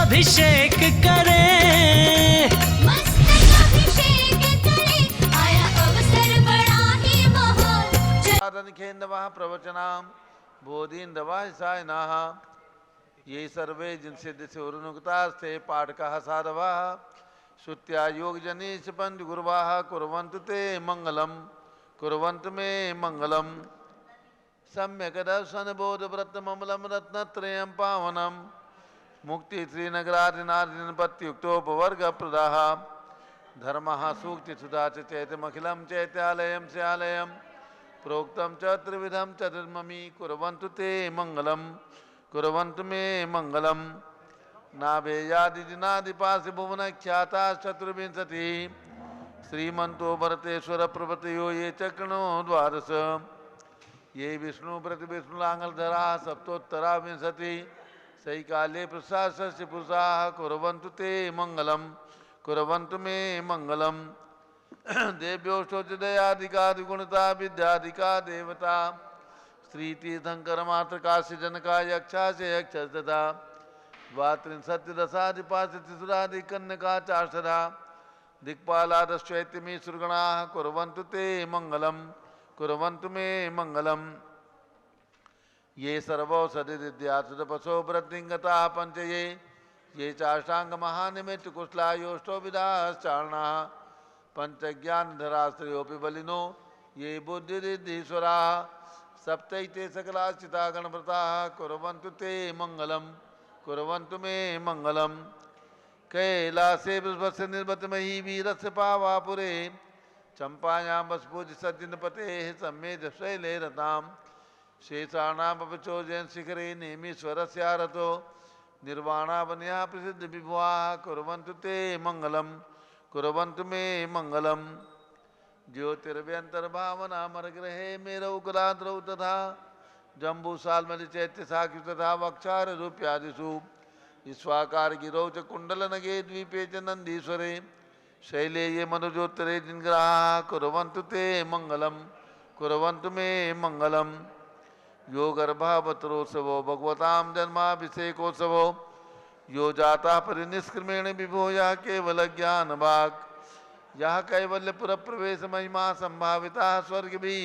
अभिषेक करे, मस्तक अभिषेक करे, आया अवसर बड़ा ही महान। खेन्दवः प्रवचनां बोधीन्दवः सायनाः ये सर्वे जिनसिद्ध से उरुनुक्तास्ते पाठकाः साधवः श्रुत्या योगजनीश पंचगुरुवाः कुर्वन्तु ते मङ्गलं कुर्वन्तु मे मङ्गलम् सम्यक् दर्शनबोधव्रतममलं रत्नत्रयं पावनं मुक्तिश्रीनगरादिनादिनपत्युक्तोपवर्गप्रदाः धर्मः सूक्तिसुधा च चैत्यमखिलं चैत्यालयं स्यालयं प्रोक्तं च त्रिविधं चतुर्ममी कुर्वन्तु ते मङ्गलं कुर्वन्तु मे मङ्गलम् नाभेयादिजिनादिपासि भुवनख्याता चतुर्विंशतिः श्रीमन्तो भरतेश्वर प्रभृतयो ये चक्रणो द्वादश ये विष्णु प्रतिविष्णुलाङ्गलधरा सप्तोत्तरा विंशतिः सैकाले प्रसादस्य पुरुषाः कुर्वन्तु ते मङ्गलं कुर्वन्तु मे मङ्गलम् देव्योष्टोदयादिकादिगुणता विद्यादिका देवता श्रीतीर्थंकर मात्र काश्य जनका यक्षा से यक्ष तथा द्वात्रिंशत्तिदशादिपाशतिसुरादिकन्यका चार्षदा दिक्पालादश्चैत्यमी सुरगणाः कुर्वन्तु ते मङ्गलं कुर्वन्तु मे मङ्गलम् ये सर्वौषधिदिद्यासुतपसो वृद्धिङ्गताः पञ्चये ये चाष्टाङ्गमहानिमित्तकुशलायोष्टो विदाश्चारणाः पंचज्ञानधराश्रयोऽपि बलिनो ये बुद्धिरिद्धीश्वराः सप्तैते सकलाश्चिता गणव्रताः कुर्वन्तु ते मङ्गलं कुर्वन्तु मे मङ्गलम् कैलासे वृषभस्य निर्वतमही वीरस्य पावापुरे चम्पायां वसपूज्य सज्जनपतेः सम्मेदशैले रतां शेषाणामपचो जयनशिखरे नेमीश्वरस्यारतो निर्वाणावन्याः प्रसिद्धविभुवाः कुर्वन्तु ते मङ्गलं कुर्वन्तु मे मङ्गलम् ज्योतिर्व्यन्तर्भावनामरग्रहे मेरौकराद्रौ तथा जम्बूसाल्मलिचैत्यशाखि तथा वक्षाररूप्यादिषु विश्वाकारगिरौ च कुण्डलनगे द्वीपे च नन्दीश्वरे शैले ये मनुजोत्तरे जिनग्राहाः कुर्वन्तु ते मङ्गलं कुर्वन्तु मे मङ्गलम् यो गर्भावतरोत्सवो भगवतां जन्माभिषेकोत्सवो यो जाता परिनिष्क्रमेण विभो यः केवलज्ञानवाक् यः कैवल्यपुर प्रवेश महिमा संभाविता स्वर्गभिः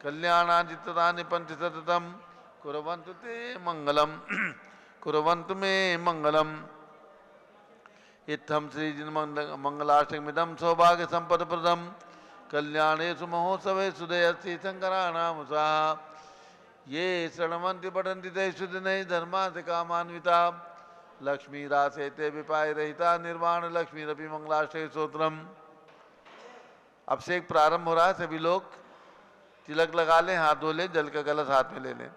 कल्याणाजितानि पंचशतम् कुर्वन्तु ते मङ्गलं कुर्वन्तु मे मङ्गलम् इत्थं श्रीजिनमङ्गलाष्टकमिदं सौभाग्यसम्पदप्रदं कल्याणेषु महोत्सवेषु दयस्ति शङ्कराणामुषाः ये शृण्वन्ति पठन्ति तेषु दिनैः धर्मार्थ कामान्विता लक्ष्मीरासेते विपाय रहिता निर्वाण लक्ष्मीरपि मंगलाष्टक स्तोत्रम। अब से एक प्रारंभ हो रहा है, सभी लोग तिलक लगा लें, हाथ धो लें, जल का कलश हाथ में ले लें।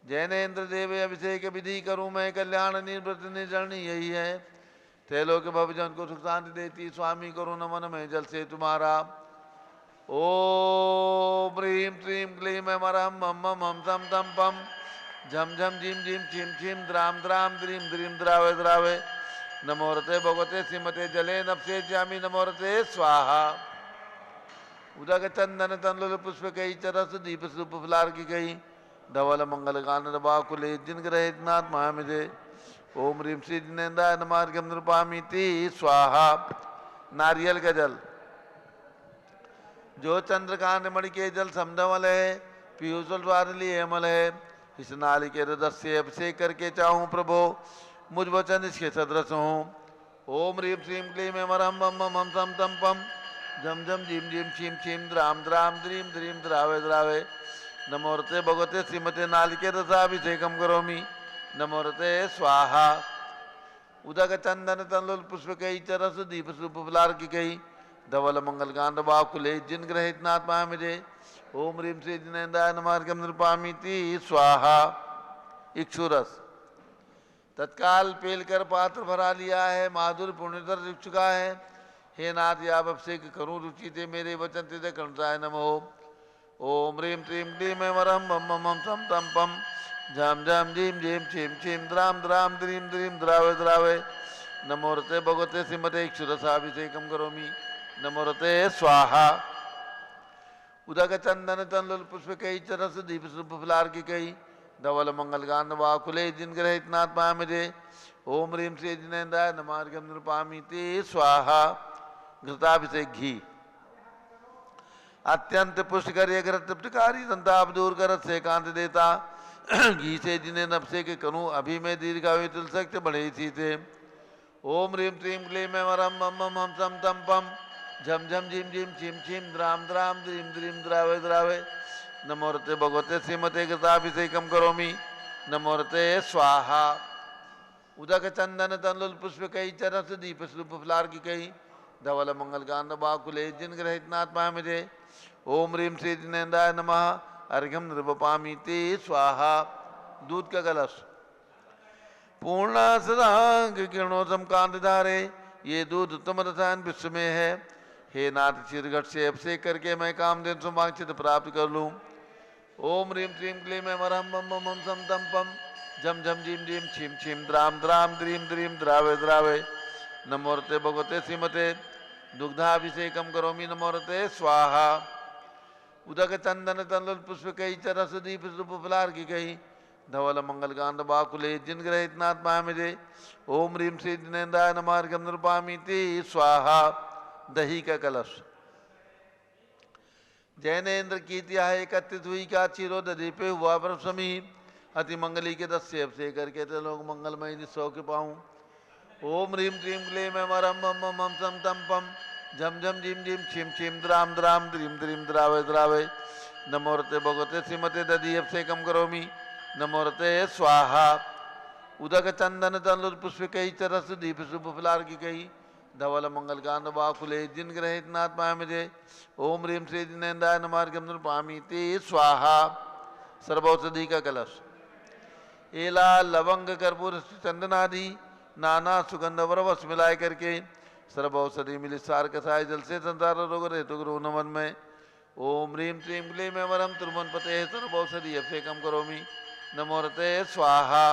जैनेन्द्र देव अभिषेक विधि करूं मैं कल्याण निर्वृत निर्जरणी यही है, त्रैलोक्य भवजन को सुख शांति देती स्वामी करो नमन में जल से तुम्हारा। ओम ह्रीं श्रीं क्लीं मरहं मम मम सम तम पम झम झम झीम झीम छीम छीम द्राम द्राम द्रीम द्रीम द्रावे द्रावे नमोरते भगवते श्रीमते जले नपसे ज्यामी नमोरते स्वाहा। उदक चंदन तनलुल पुष्प कई चरस दीप सुप फुलार की गई धवल मंगल गान बाकुले जिन ग्रहे नाथ महामिदे ओम ह्रीं श्री जिनेन्द्राय नमार्गम नृपामीति स्वाहा। नारियल का जल जो चंद्रकांत मणि के जल समधवल है पीयूषल वारली अमल है इस नाली के हृदय से अभिषेक करके चाहूँ प्रभो मुझ वचन इसके सदृश हूँ। ओम ह्रीं श्रीं क्लीं मरहं मम मम सम तम पम झम झम झीम झीम छीम छीम द्राम द्राम द्रीम द्रीम द्रावे द्रावे नमोरते भगवते श्रीमते नालिके रसाभिषेकम करोमि नमोरते स्वाहा। उदक चंदन तनलुल पुष्प कई चरस दीप सुप फुलार की कई धवल मंगल गांध बाकुले जिन ग्रहित नाथ महामिदे ओम ह्रीं श्री जिनेन्द्राय नमार्गम नृपामीति स्वाहा। इक्षुरस तत्काल पेल कर पात्र भरा लिया है माधुर पुण्यतर रुक चुका है हे नाथ आप अभिषेक करूँ रुचि थे मेरे वचन ते कर्णताय नमो। ओम ह्रीं श्रीं क्लीं मरहं मम मम सम तम पम झम झम झीम झीम छीम छीम द्राम द्राम द्रीम द्रीम द्रावे द्रावे नमोरते भगवते श्रीमते इक्षुरसाभिषेकम करोमि नमोरते स्वाहा। उदक चंदन तनलुल पुष्प कई चरस दीप सुप फुलार की कई धवल मंगल गांध वाकुले जिन ग्रहित नाथ महामिदे ओम ह्रीं श्री जिनेन्द्राय नमार्घ्यम निरूपामीति स्वाहा। घृताभिषेक घी अत्यंत पुष्टिकर तृप्तिकारी संताप दूर कर से कांत देता। घी से जिन्हें नफसे के करूँ अभी मैं दीर्घायु तुल सकते बड़े इसी से। ओम ह्रीं श्रीं क्लीं मैं वरम मम मम हम सम तम पम झम झम झिम झिम छिम छिम द्राम द्राम द्रीम द्रीम द्रावे द्रावे। नमोरते भगवते श्रीमते कृताभिषेकम करोमि। नमोरते स्वाहा। उदक चंदन तनुल पुष्प कई चरस दीप स्वरूप फलार की कई धवल मंगल कांड बाकुले जिन ग्रहित नात्मा मुझे। ओम ह्रीं श्री जिनेन्द्राय नमः अर्घ्यम नृपामीति स्वाहा। दूध का कलश पूर्णा सदांग किरणों समकांत धारे ये दूध उत्तम रसायन विश्व में है। हे नाथ चिरघट से अभिषेक करके मैं कामदेव सुमाक्षित प्राप्त कर लूँ। ओम ह्रीं श्रीं क्लीं मैं मरहम मम मम हम सम तम पम झम झम झिम झिम छिम छिम द्राम द्राम द्रीम द्रीम द्रावे द्रावे। नमोरते भगवते श्रीमते दुग्धाभिषेकम करोमि। नमोरते स्वाहा। उदक चंदन तनुल पुष्प कई चरस दीप स्वरूप फलार की कई धवल मंगल कांड बाकुले जिन ग्रहित नात्मा मुझे। ओम ह्रीं श्री जिनेन्द्राय नमार्घ्यम निरूपामीति स्वाहा। दही का कलश जैनेन्द्र कीर्ति है एकत्रित हुई का चिरो दीपे हुआ ब्रह्मी अति मंगली के 10 से अभिषेक करके ते लोग मंगलमय निस्सौ के पाऊँ। ओम ह्रीं श्रीं क्लीं मैं मरम मम मम हम सम तम पम झम झम झिम झिम छिम छिम द्राम द्राम द्रीम द्रीम द्रावे द्रावे। नमोरते भगवते श्रीमते दधी अभिषेकम करोमि। नमोरते स्वाहा। उदक चंदन तनुल पुष्प कई चरस दीप शुभ फलार की कई धवल मंगल कांड बाकुले जिन ग्रहित नात्मा मुझे। ओम ह्रीं श्री जिनेन्द्राय नमार्घ्यम निरूपामीति स्वाहा। सर्वौषधि का कलश एला लवंग कर्पूर चंदनादि नाना सुगंध वरवस मिलाए करके सर्वौषधि मिली सार कसाय जल से संसार रोग रेतु गुरु नमन में। ओम ह्रीं श्रीं क्लीं मैं वरम त्रिभुवन पते सर्वौषधि अभिषेकम करोमि। नमोरते स्वाहा।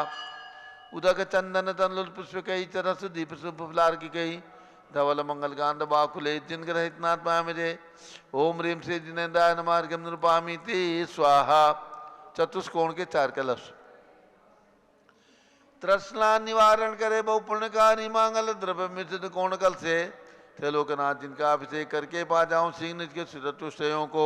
उदक चंदन तनुल पुष्प कई चरस दीप शुभ फलार की कई धवल मंगल कांड बाकुले जिन ग्रहित नात्मा मुझे। ओम ह्रीं श्री जिनेन्द्राय नमार्घ्यम निरूपामीति स्वाहा। चतुष्कोण के 4 कलश तृष्णा निवारण करे बहु पुण्यकारी मांगल द्रव्य मिश्रित कोण कल से थे लोकनाथ जिनका अभिषेक करके पा जाऊं सिंह निज के चतुष्टयों को।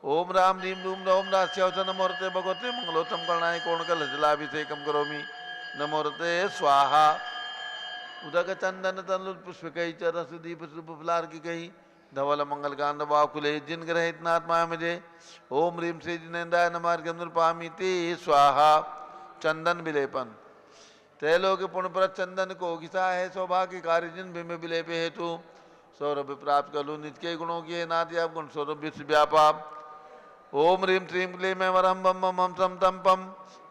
ओम राम रीम रूम ओम रास्यवचन नमोरते भगवते मंगलोत्तम करणाय कोण कल जलाभिषेकम करोमि। नमोरते स्वाहा। उदक चंदन तनुल पुष्प कई चरस दीप शुभ फलार की कई धवल मंगल कांड बाकुले जिन ग्रहित नात्मा मुझे। ओम ह्रीं श्री जिनेन्द्राय नमार्घ्यम निरूपामीति स्वाहा। चंदन विलेपन त्रैलोक पुण्य पर चंदन को घिसा है सौभाग्य कार्य जिन बिंब विलेपे हेतु सौरभ प्राप्त कर लूँ निज के गुणों की नाथ आप गुण सौरभ विश्व व्यापा। ओम ह्रीं श्रीं क्लीं मैं वरम मम मम हम सम तम पम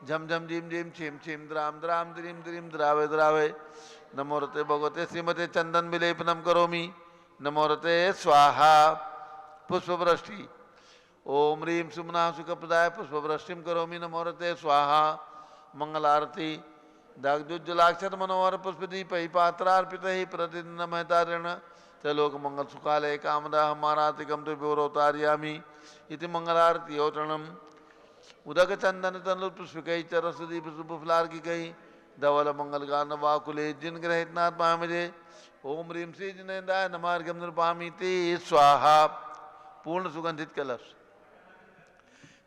झम झम झिम झिम छिम छिम द्राम द्राम द्रीम द्रीम द्रावे द्रावे। नमोरते भगवते श्रीमते चंदन विलेपनम करोमि। नमोरते स्वाहा। पुष्पवृष्टि ओम ह्रीं सुमना सुखप्रदाय पुष्पवृष्टिम करोमि। नमोरते स्वाहा। मंगल आरती दग्धुज्जलाक्षर मनोहर पुष्पदीप पात्रार्पित ही प्रतिदिन महतारण त्रिलोक मंगल सुखालय कामदा हमारातिकम तो व्योरोतार्यामी इति मंगलारती औतरणम। उदक चंदन तनुल पुष्प कई चरस दीप शुभ फलार की कई धवल मंगल गान वाकुले जिन ग्रहित नात्मा मुझे। ओम ह्रीं श्री जिनेन्द्राय नमार्घ्यम निरूपामीति स्वाहा। पूर्ण सुगंधित कलश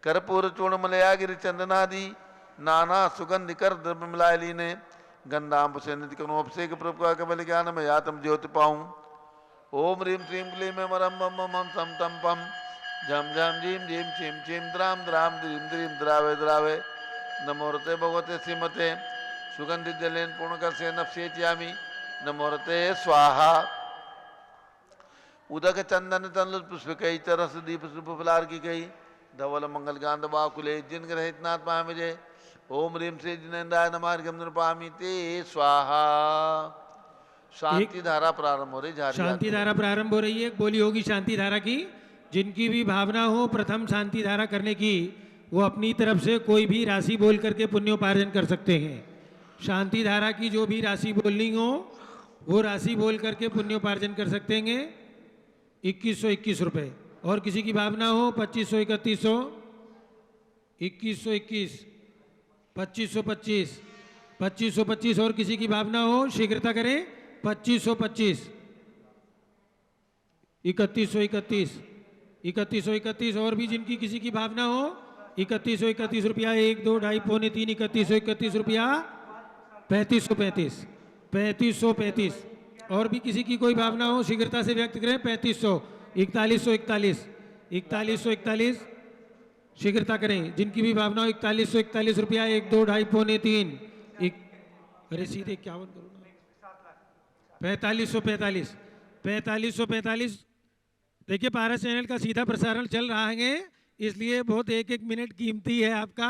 कर्पूर चूर्ण मलयागिरि चंदनादि नाना सुगंध कर द्रव्य मिलाए लीने गंधाम से नित्य करो अभिषेक प्रभु का कमल ज्ञान में यातम ज्योति पाऊं। ओम ह्रीं श्रीं क्लीं मैं मरम मम मम हम सम तम पम झम झम झीम झीम छिम छिम द्राम द्राम द्रीम द्रीम द्रावे द्रावे। नमोरते भगवते श्रीमते सुगंधित जलेन पूर्ण कर से नफसेत्यामि। नमोरते स्वाहा। उदक चंदन तनुल पुष्प कई चरस दीप शुभ फलार की कई धवल मंगल गांध बाकुले जिन ग्रहित नात्मा मुझे। ओम ह्रीं श्री जिनेन्द्राय नमार्घ्यम निरूपामीति स्वाहा। शांति धारा प्रारंभ हो रही। शांति धारा प्रारंभ हो रही है। एक बोली होगी शांति धारा की। जिनकी भी भावना हो प्रथम शांति धारा करने की वो अपनी तरफ से कोई भी राशि बोल करके पुण्योपार्जन कर सकते हैं। शांति धारा की जो भी राशि बोलनी हो वो राशि बोल करके पुण्योपार्जन कर सकते हैं। 2121 रुपये। और किसी की भावना हो 2500 3100 2121 2525 2525 और किसी की भावना हो शीघ्रता करें। 2525, 3131, 3131 और भी जिनकी किसी की भावना हो 3131 रुपया, 1 2 ढाई पौने 3, 3131 रुपया, 3535, 3535 और भी किसी की कोई भावना हो शीघ्रता से व्यक्त करें। 3500, 4141, 4141 शीघ्रता करें जिनकी भी भावना हो। 4141 रुपया, 1 2 ढाई पौने 3, अरे सीधे 51 करो ना। 4545, 4545। देखिए पारस चैनल का सीधा प्रसारण चल रहा है, इसलिए बहुत एक एक मिनट कीमती है आपका।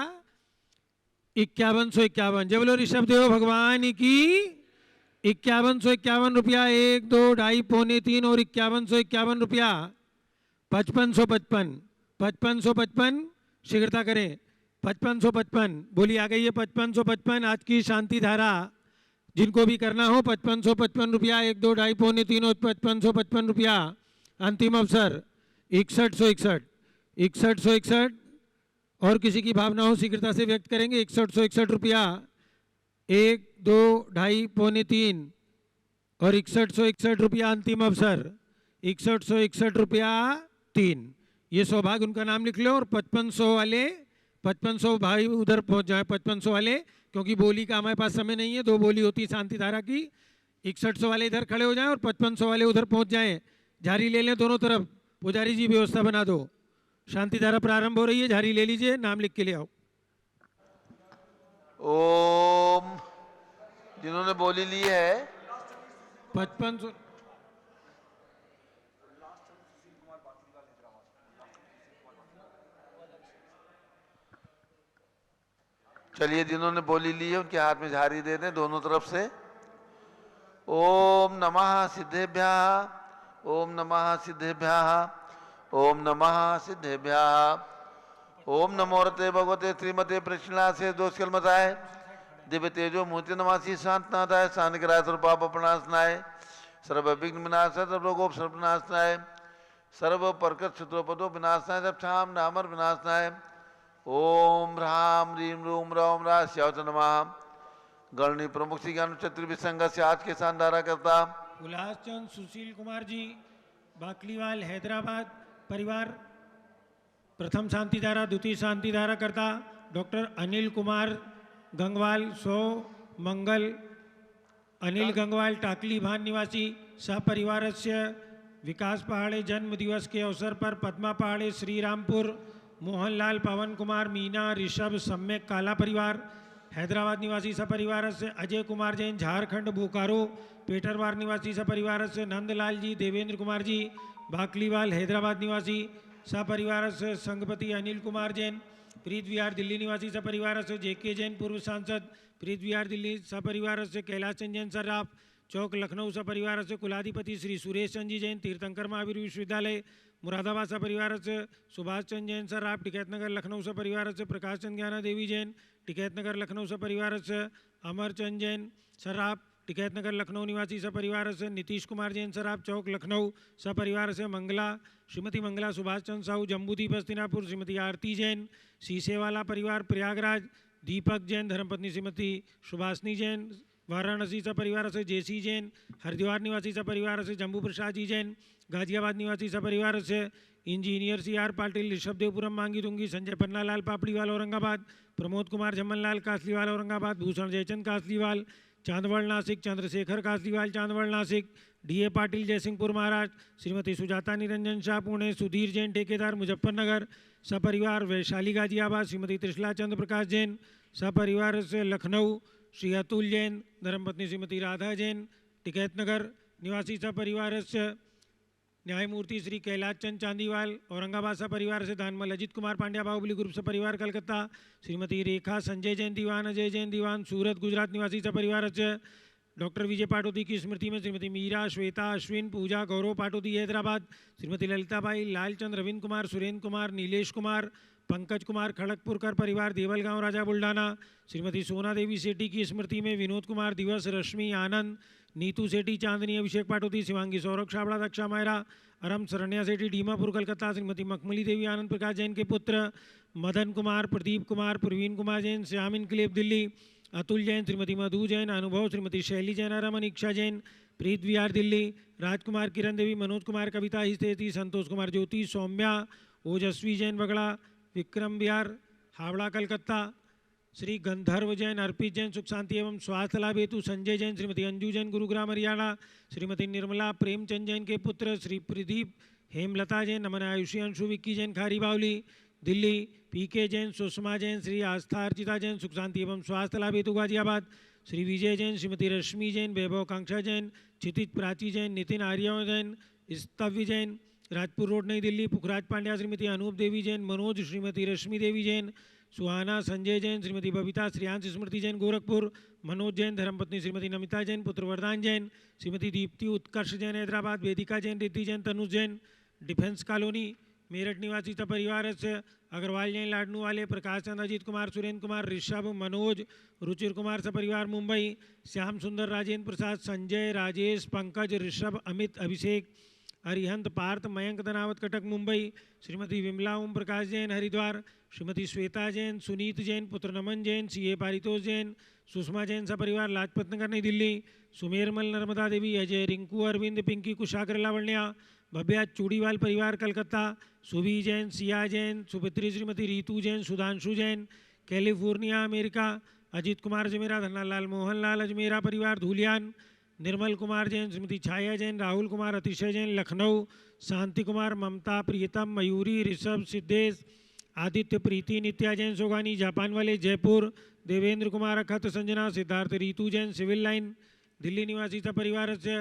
5151, जय बोलो ऋषभदेव भगवान की। 5151 रुपया, 1 2 ढाई पौने 3 और 5151 रुपया, 5555, 5555 शीघ्रता करें। 5555 बोली आ गई है। 5555 आज की शांति धारा जिनको भी करना हो 5555 रुपया, 1 2 ढाई पौने 3 और 5555 रुपया। अंतिम अवसर 6161, 6161 और किसी की भावना हो शीघ्रता से व्यक्त करेंगे। 6161 रुपया, 1 2 ढाई पौने 3 और 6161 रुपया अंतिम अवसर। 6161 रुपया 3, ये सौभाग्य उनका नाम लिख लो। और 5500 वाले, 5500 भाई उधर पहुंच जाए। 5500 वाले, क्योंकि बोली का हमारे पास समय नहीं है, 2 बोली होती है शांति धारा की। 6100 वाले इधर खड़े हो जाएं और 5500 वाले उधर पहुंच जाएं। झारी ले लें दोनों तरफ। पुजारी जी व्यवस्था बना दो। शांति धारा प्रारंभ हो रही है, झारी ले लीजिए, नाम लिख के ले आओ। ओम, जिन्होंने बोली ली है 5500, चलिए जिन्होंने बोली ली है उनके हाथ में झारी दे दें दोनों तरफ से। ओम नमः सिद्धेभ्यः, ओम नमः सिद्धेभ्यः, ओम नमः सिद्धेभ्यः। ओम नमो रते भगवते श्रीमते प्रश्नासे दोषकल मताय दिव्य तेजो मूर्ति नमासी शांतनाथाय शांतिकराय सर्व पाप प्रणाशनाय सर्व विघ्न विनाशाय सर्व रोगोप सर्वनाशनाय सर्व परकट शत्रुपदो विनाशनाय सब छाम नामर विनाशनाय। ओम ह्राम ह्रीम रूम रौम रा श्यावच नमः। गणनी प्रमुख श्री ज्ञान चतुर्भि संघ से आज के शानदारा करता उल्लासचंद सुशील कुमार जी बाकलीवाल हैदराबाद परिवार प्रथम शांति धारा, द्वितीय शांति धारा करता डॉक्टर अनिल कुमार गंगवाल सो मंगल। अनिल गंगवाल टाकली भान निवासी सपरिवार से विकास पहाड़े जन्म दिवस के अवसर पर पद्मा पहाड़े श्रीरामपुर मोहनलाल पवन कुमार मीना ऋषभ सम्यक काला परिवार हैदराबाद निवासी सपरिवार से अजय कुमार जैन झारखंड बोकारो पेटरवार निवासी सपरिवार से नंदलाल जी देवेंद्र कुमार जी बाकलीवाल हैदराबाद निवासी सपरिवार से संघपति अनिल कुमार जैन प्रीत विहार दिल्ली निवासी सपरिवार से जेके जैन पूर्व सांसद प्रीत विहार दिल्ली सपरिवार से कैलाश चंद जैन सर्राफ चौक लखनऊ सपरिवार से कुलाधिपति श्री सुरेश चंद जी जैन तीर्थंकर महावीर विश्वविद्यालय मुरादाबाद सपरिवार से सुभाष चंद जैन सर्राफ टिकैत नगर लखनऊ सपरिवार से प्रकाश चंद ज्ञाना देवी जैन टिकैत नगर लखनऊ सपरिवार से अमर चंद जैन सर्राफ टिकैत नगर लखनऊ निवासी सपरिवार से नीतीश कुमार जैन सर्राफ चौक लखनऊ सपरिवार से मंगला श्रीमती मंगला सुभाष चंद्र साहू जम्बूदीप हस्तिनापुर श्रीमती आरती जैन सीसेवाला परिवार प्रयागराज दीपक जैन धर्मपत्नी श्रीमती सुभाषनी जैन वाराणसी सपरिवार से जेसी जैन हरिद्वार निवासी सपरिवार से जम्बू प्रसाद जी जैन गाजियाबाद निवासी सपरिवार से engineer C R Patil Rishabhdevpuram Mangi Tungi Sanjay Pannalal Papdiwal Aurangabad Pramod Kumar Jhammanlal Kasliwal Aurangabad Bhushan Jaichand Kasliwal Chandwad Nashik Chandrashekhar Kasliwal Chandwad Nashik D A Patil Jaysinghpur महाराज श्रीमती सुजाता निरंजन शाह पुणे सुधीर जैन ठेकेदार मुजफ्फरनगर सपरिवार वैशाली गाजियाबाद श्रीमती त्रिशला चंद्र प्रकाश जैन सपरिवार से लखनऊ श्री अतुल जैन धर्मपत्नी श्रीमती राधा जैन टिकैत नगर निवासी सपरिवार से न्यायमूर्ति श्री कैलाश चंद चांदीवाल औरंगाबाद सपरिवार से दानमल अजित कुमार पांड्या बाहुबली ग्रुप सपरिवार कलकत्ता श्रीमती रेखा संजय जैन दीवान अजय जैन दीवान सूरत गुजरात निवासी सपरिवार से डॉक्टर विजय पाटोदी की स्मृति में श्रीमती मीरा श्वेता अश्विन पूजा गौरव पाटोदी हैदराबाद श्रीमती ललिताबाई लालचंद रविंद्र कुमार सुरेंद्र कुमार नीलेश कुमार पंकज कुमार खड़गपुरकर परिवार देवलगांव राजा बुल्ढाना श्रीमती सोना देवी सेठी की स्मृति में विनोद कुमार दिवस रश्मि आनंद नीतू सेठी चांदनी अभिषेक पाटोदी शिवांगी सौरभ छाबड़ा दक्षा मायरा अरम शरण्या सेठी डीमापुर कलकत्ता श्रीमती मखमली देवी आनंद प्रकाश जैन के पुत्र मदन कुमार प्रदीप कुमार प्रवीण कुमार जैन श्याम इनकलेब दिल्ली अतुल जैन, श्रीमती मधु जैन, अनुभव, श्रीमती शैली जैन, रमनीक्षा जैन, प्रीत विहार दिल्ली, राजकुमार किरण देवी, मनोज कुमार कविता हिस्तेती, संतोष कुमार ज्योति, सौम्या, ओजस्वी जैन बगड़ा, विक्रम विहार हावड़ा कलकत्ता, श्री गंधर्व जैन, अर्पित जैन सुख शांति एवं स्वास्थ्य लाभ हेतु, संजय जैन, श्रीमती अंजू जैन गुरुग्राम हरियाणा, श्रीमती निर्मला प्रेमचंद जैन के पुत्र श्री प्रदीप हेमलता जैन, नमन आयुषी अंशु विक्की जैन खारी बावली दिल्ली, पीके जैन, सुषमा जैन, श्री आस्था अर्चिता जैन सुख शांति एवं स्वास्थ्य लाभ हेतु गाजियाबाद, श्री विजय जैन, श्रीमती रश्मि जैन, वैभव कांक्षा जैन, क्षितिज प्राची जैन, नितिन आर्य जैन, स्तव्य जैन, राजपुर रोड नई दिल्ली, पुखराज पांड्या, श्रीमती अनूप देवी जैन, मनोज, श्रीमती रश्मि देवी जैन, सुहाना, संजय जैन, श्रीमती बबीता, श्रेयांश स्मृति जैन गोरखपुर, मनोज जैन, धर्मपत्नी श्रीमती नमिता जैन, पुत्र वरदान जैन, श्रीमती दीप्ति उत्कर्ष जैन हैदराबाद, वेदिका जैन, रिद्धि जैन, तनुज जैन डिफेंस कॉलोनी मेरठ निवासी परिवार से अग्रवाल जैन, लाडनू वाले, प्रकाश चंद, अजीत कुमार, सुरेंद्र कुमार, ऋषभ, मनोज, रुचिर कुमार परिवार मुंबई, श्याम सुंदर, राजेंद्र प्रसाद, संजय, राजेश, पंकज, ऋषभ, अमित, अभिषेक, अरिहंत, पार्थ, मयंक धनावत कटक मुंबई, श्रीमती विमला ओम प्रकाश जैन हरिद्वार, श्रीमती श्वेता जैन, सुनीत जैन, पुत्र नमन जैन, सीए पारितोष जैन, सुषमा जैन सपरिवार लाजपत नगर नई दिल्ली, सुमेरमल, नर्मदा देवी, अजय, रिंकू, अरविंद, पिंकी, कुशाग्र, लावण्या, भव्या, चूड़ीवाल परिवार कलकत्ता, सुभी जैन, सिया जैन, सुपुत्री श्रीमती रीतू जैन, सुधांशु जैन, कैलिफोर्निया अमेरिका, अजीत कुमार जमेरा, धन्नालाल मोहनलाल अजमेरा परिवार धूलियान, निर्मल कुमार जैन, श्रीमती छाया जैन, राहुल कुमार, अतिशय जैन लखनऊ, शांति कुमार, ममता, प्रियतम, मयूरी, ऋषभ, सिद्धेश, आदित्य, प्रीति, नित्या जैन सोगानी, जापान वाले जयपुर, देवेंद्र कुमार, अखत, संजना, सिद्धार्थ, रीतू जैन सिविल लाइन दिल्ली निवासी परिवार से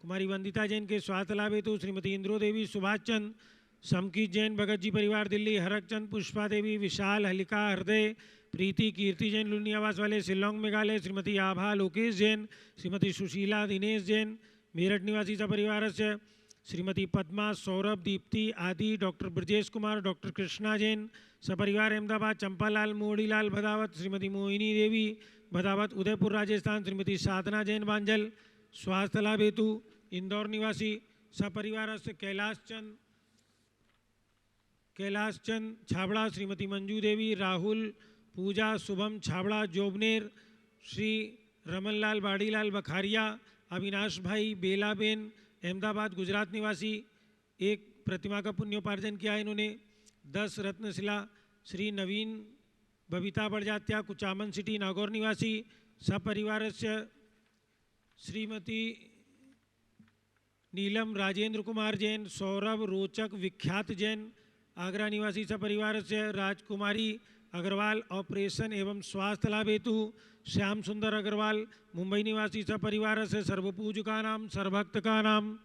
कुमारी वंदिता जैन के स्वास्थ्य लाभ हेतु, श्रीमती इंद्रो देवी, सुभाष चंद, समकीत जैन, भगत जी परिवार दिल्ली, हरक चंद, पुष्पा देवी, विशाल, हलिका, हृदय, प्रीति, कीर्ति जैन लुनी आवास वाले शिलोंग मेघालय, श्रीमती आभा, लोकेश जैन, श्रीमती सुशीला, दिनेश जैन मेरठ निवासी परिवार से श्रीमती पद्मा, सौरभ, दीप्ति आदि, डॉक्टर ब्रजेश कुमार, डॉक्टर कृष्णा जैन सपरिवार अहमदाबाद, चंपालाल, मोड़ीलाल भदावत, श्रीमती मोहिनी देवी भदावत उदयपुर राजस्थान, श्रीमती साधना जैन बांजल स्वास्थ्य लाभ हेतु इंदौर निवासी सपरिवार से कैलाश चंद छाबड़ा, श्रीमती मंजू देवी, राहुल, पूजा, शुभम छाबड़ा जोबनेर, श्री रमनलाल बाड़ीलाल बखारिया, अविनाश भाई, बेलाबेन अहमदाबाद गुजरात निवासी एक प्रतिमा का पुण्योपार्जन किया है इन्होंने। 10 रत्नशिला श्री नवीन बबीता बड़जात्या कुचामन सिटी नागौर निवासी सपरिवार से श्रीमती नीलम, राजेंद्र कुमार जैन, सौरभ, रोचक, विख्यात जैन आगरा निवासी सपरिवार से राजकुमारी अग्रवाल, ऑपरेशन एवं स्वास्थ्य लाभ हेतु श्याम सुंदर अग्रवाल, मुंबई निवासी सपरिवार से सर्वपूज का नाम, सर्वभक्त का नाम,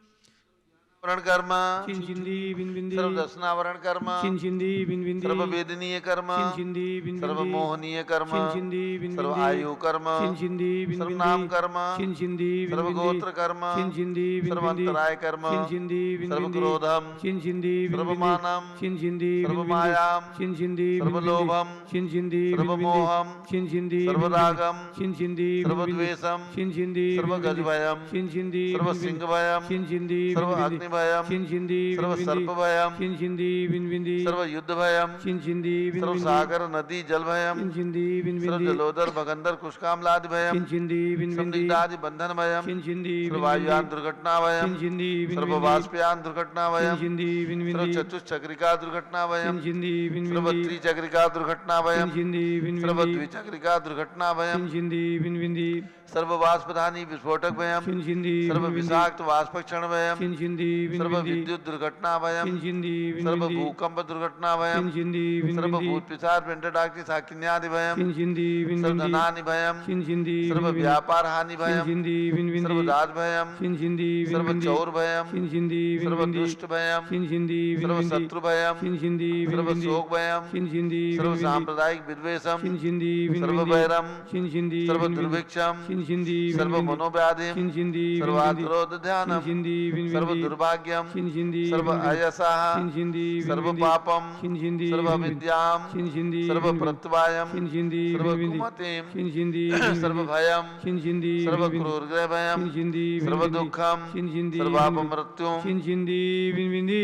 वरण कर्म, चिंचिंदी बिनबिंदी, सर्वदर्शनावरण कर्म, चिंचिंदी बिनबिंदी, सर्ववेदनीय कर्म, चिंचिंदी बिनबिंदी, सर्वमोहनीय कर्म, चिंचिंदी बिनबिंदी, सर्वायु कर्म, चिंचिंदी बिनबिंदी, सर्वनाम कर्म, चिंचिंदी बिनबिंदी, सर्वगोत्र कर्म, चिंचिंदी बिनबिंदी, सर्वांतराय कर्म, चिंचिंदी बिनबिंदी, सर्वक्रोधम, चिंचिंदी बिनबिंदी, सर्वमानम, चिंचिंदी बिनबिंदी, सर्वमायाम, चिंचिंदी बिनबिंदी, सर्वलोभम, चिंचिंदी सर्वमोहम, बिनबिंदी, चिंचिंदी सर्वरागम, चिंचिंदी सर्वद्वेषम, चिंचिंदी सर्वगजभयम, चिंचिंदी सर्वसिंहभयम, चिंचिंदी सर्वअग्निभयम, चिंचिंदी सर्वसर्पभयम, चिंचिंदी बिनबिंदी, सर्वयुद्धभयम, चिंचिंदी बिनबिंदी, सर्वसागर नदी जलभयम, चिंचिंदी बिनबिंदी, सर्वजलोदर भगंदर कुशकामलादिभयम, चिंचिंदी बिनबिंदी, समदिग्धादि बंधनभयम, चिंचिंदी सर्ववायुयान दुर्घटनाभयम, चिंचिंदी बिनबिंदी, सर्ववाष्पयान दुर्घटनाभयम, चिंचिंदी बिनबिंदी, सर्वचतुश्चक्रिका दुर्घटनाभयम, चिंचिंदी बिनबिंदी, सर्वत्रिचक्रिका दुर्घटनाभयम, चिंचिंदी बिनबिंदी, सर्वद्विचक्रिका दुर्घटनाभयम, चिंचिंदी बिनबिंदी, सर्ववाष्पधानी विस्फोटक भयम, चिंचिंदी सर्व बिनबिंदी, विषाक्त वाष्पक्षण भयम, चिंचिंदी सर्व बिनबिंदी, विद्युत दुर्घटना भयम, चिंचिंदी सर्व बिनबिंदी, भूकंप दुर्घटना भयम, चिंचिंदी सर्व बिनबिंदी, भूत पिशाच पेंटडाक्टी साकिन्यादि भयम, चिंचिंदी सर्व बिनबिंदी, धनानि भयम, चिंचिंदी सर्व बिनबिंदी, व्यापार हानि भयम, चिंचिंदी बिनबिंदी, सर्व राज भयम, चिंचिंदी सर्व बिनबिंदी, चौर भयम, चिंचिंदी सर्व बिनबिंदी, दुष्ट भयम, चिंचिंदी सर्व बिनबिंदी, शत्रु भयम, चिंचिंदी सर्व बिनबिंदी, शोक भयम, चिंचिंदी सर्व बिनबिंदी, सांप्रदायिक विद्वेषम, चिंचिंदी सर्व बिनबिंदी, वैरम, चिंचिंदी सर्व बिनबिंदी, दुर्भिक्षम, चिंचिंदी सर्व बिनबिंदी, मनोव्याधिम, चिंचिंदी सर्व बिनबिंदी, क्रोध ध्यानम, चिंचिंदी सर्व बिनबिंदी, दुर्भाग्यम, चिंचिंदी सर्व बिनबिंदी, अयसः, चिंचिंदी सर्व बिनबिंदी, पापम, चिंचिंदी सर्व बिनबिंदी, अविद्याम, चिंचिंदी सर्व बिनबिंदी, प्रत्यवायम, चिंचिंदी सर्व बिनबिंदी, कुमतिम, चिंचिंदी सर्व बिनबिंदी, भयम, चिंचिंदी सर्व बिनबिंदी, क्रूरग्रह भयम, चिंचिंदी सर्व बिनबिंदी, दुखम, चिंचिंदी सर्व बिनबिंदी, अपमृत्युम, चिंचिंदी बिनबिंदी,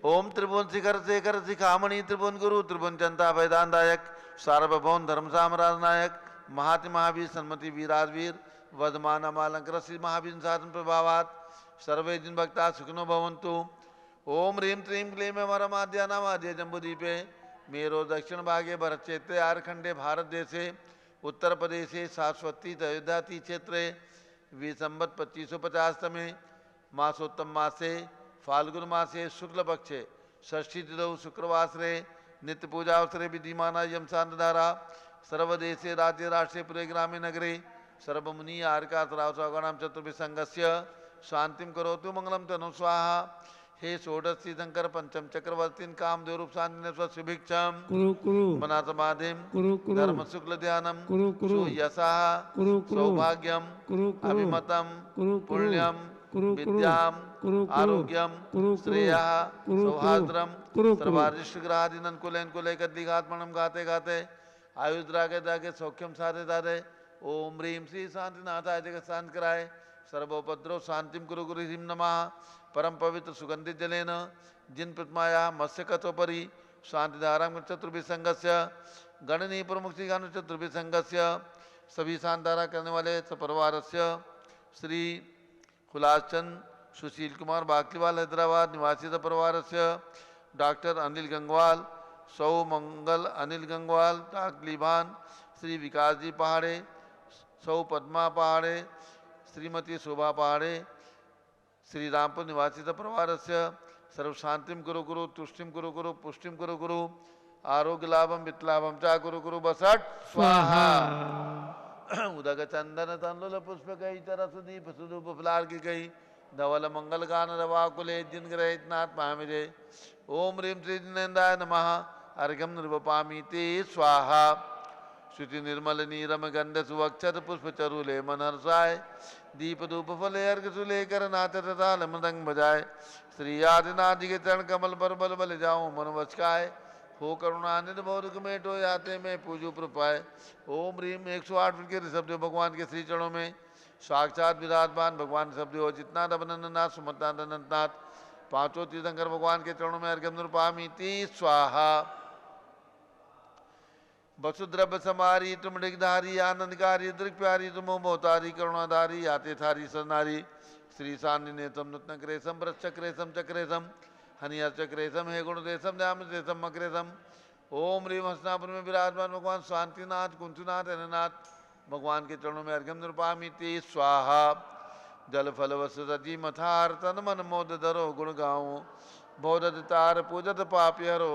ओम त्रिभुवन शिखर शेखर शिखामणि त्रिभुवन गुरु त्रिभुवन चंता वेदांतायक सार्वभौम धर्म साम्राज्य नायक महाति महावीर सन्मति वीराजवीर वर्धमान अमालंकर श्री महावीर साधन प्रभावात सर्वे जिन भक्ता सुखनो भवन्तु। ओम ह्रीं त्रीं क्लीं वरमाद्यानामाद्य जम्बूदीपे मेरो दक्षिण भागे भरत क्षेत्रे आरखंडे भारत देशे उत्तर प्रदेशे शाश्वती अयोध्याति क्षेत्रे विसंवत 2550 तमे मासोत्तम मासे फाल्गुन मासे शुक्ल पक्षे षष्ठी तिथौ शुक्रवासरे नित्य पूजा अवसरे विधिमाना यम शांतधारा सर्वदेशे राज्य राष्ट्रे पुरे ग्रामे नगरे सर्वमुनि आर्कातरावगणाम चतुर्भिसंगस्य शांतिम करोतु मंगलम तनु स्वाहा। हे षोडशी शंकर पंचम चक्रवर्तीन कामदेव रूप शांति सुभिक्षम कुरु कुरु मना समाधिम कुरु कुरु धर्म शुक्ल ध्यानम कुरु कुरु यशः कुरु कुरु सौभाग्यम कुरु कुरु अभिमतम कुरु कुरु पुण्यम कुरु कुरु विद्याम कुरु कुरु आरोग्यम कुरु कुरु श्रेयः कुरु कुरु सौहार्द्रम कुरु कुरु सर्वारिष्टग्रहादिनन कुलेन कुले कद्दिघात्मनम गाते गाते आयुद्रागे दागे सौख्यम साधे दादे। ओम ह्रीं श्री शांतिनाथाय जगत शांत कराय सर्वोपद्रव शांतिम कुरु गुरु ह्रीं नमः। परम पवित्र सुगंधित जलेन जिन प्रतिमाया मत्स्य कथोपरि शांतिधाराम चतुर्भिसंगस्य गणनीय प्रमुख श्री गानु चतुर्भिसंगस्य सभी शांतिधारा करने वाले सपरिवारस्य श्री हुलासचंद सुशील कुमार बाकलीवाल हैदराबाद निवासी सपरिवारस्य डॉक्टर अनिल गंगवाल सौ मंगल अनिल गंगवाल ताकलीबान श्री विकास जी पहाड़े सौ पद्मा पहाड़े श्रीमती शोभा पहाड़े श्री रामपुर निवासी परिवारस्य सर्व शांतिम कुरु कुरु तुष्टिम कुरु कुरु पुष्टिम कुरु कुरु आरोग्य लाभम वित्लाभम चा कुरु कुरु बसट स्वाहा। उदक चंदन तंडुल पुष्प कई तरस दीप सुधूप फलार की कई धवल मंगल गान रवा कुले जिन ग्रहित नाथ महामिजे। ओम ह्रीं श्री जिनेन्द्राय नमः। अर्घ्यम निर्वपामि ते स्वाहा। श्रुति निर्मल नीरम गंध सुवक्षत पुष्प चरुले मन हर्षाय दीप धूप फले अर्घ सुलेकर नाथ ताल मृदंग बजाय श्री आदिनाथ जी के चरण कमल पर बल बल जाऊं मन वचकाय हो करुणानिध बौद्ध मेटो जाते में पूजू प्रपाय। ओम ह्रीं 108 के ऋषभ भगवान के श्री चरणों में साक्षात विराजमान भगवान शब्द हो जितना अनंतनाथ सुमतनाथ अनंतनाथ पांचों तीर्थंकर भगवान के चरणों में अर्घ्यम निर्वपामि ते स्वाहा। वसुद्रव्य समारी तुम डिगधारी आनंदकारी दृक प्यारी तुम मोहतारी करुणाधारी आते थारी सरनारी श्री सान्निनेतम नूतन क्रेसम वृक्षक्रेसम चक्रेसम हनिया चक्रेसम हे गुणदेशम ध्याम देशम मक्रेसम। ओम ह्रीं हस्तिनापुर में विराजमान भगवान शांतिनाथ कुंचनाथ अननाथ भगवान के चरणों में अर्घ्यम निर्वपामि ते स्वाहा। जल फल वस सजी मथार तन मन मोद धरो गुण गाओ बौद्ध तार पूजत पापी हरो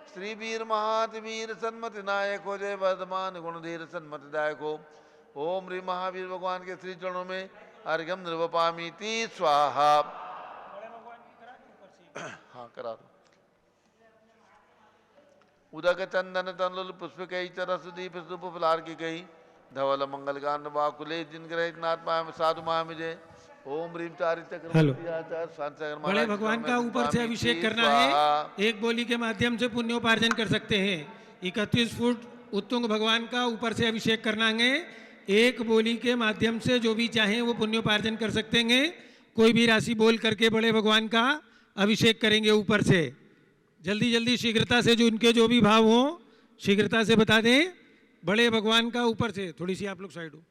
श्री वीर महावीर सन्मति नायक हो जय वर्धमान गुणधीर सन्मति दायक हो। ओम ह्रीं महावीर भगवान के श्री चरणों में अर्घ्यम निर्वपामि ते स्वाहा। हाँ करा दो। उदक चंदन तंडुल पुष्प कई चरस दीप सुप फलार की गई धवल मंगल गान वाकुले जिन ग्रहित नाथ साधु महामिजे। ओम ह्रीं चारि हेलो। चक्र बड़े भगवान का ऊपर से अभिषेक करना है। एक बोली के माध्यम से पुण्योपार्जन कर सकते हैं। 31 फुट उत्तुंग भगवान का ऊपर से अभिषेक करना है। एक बोली के माध्यम से जो भी चाहें वो पुण्योपार्जन कर सकते हैं। कोई भी राशि बोल करके बड़े भगवान का अभिषेक करेंगे ऊपर से। जल्दी जल्दी शीघ्रता से जो इनके जो भी भाव हों शीघ्रता से बता दें। बड़े भगवान का ऊपर से थोड़ी सी आप लोग साइड हो।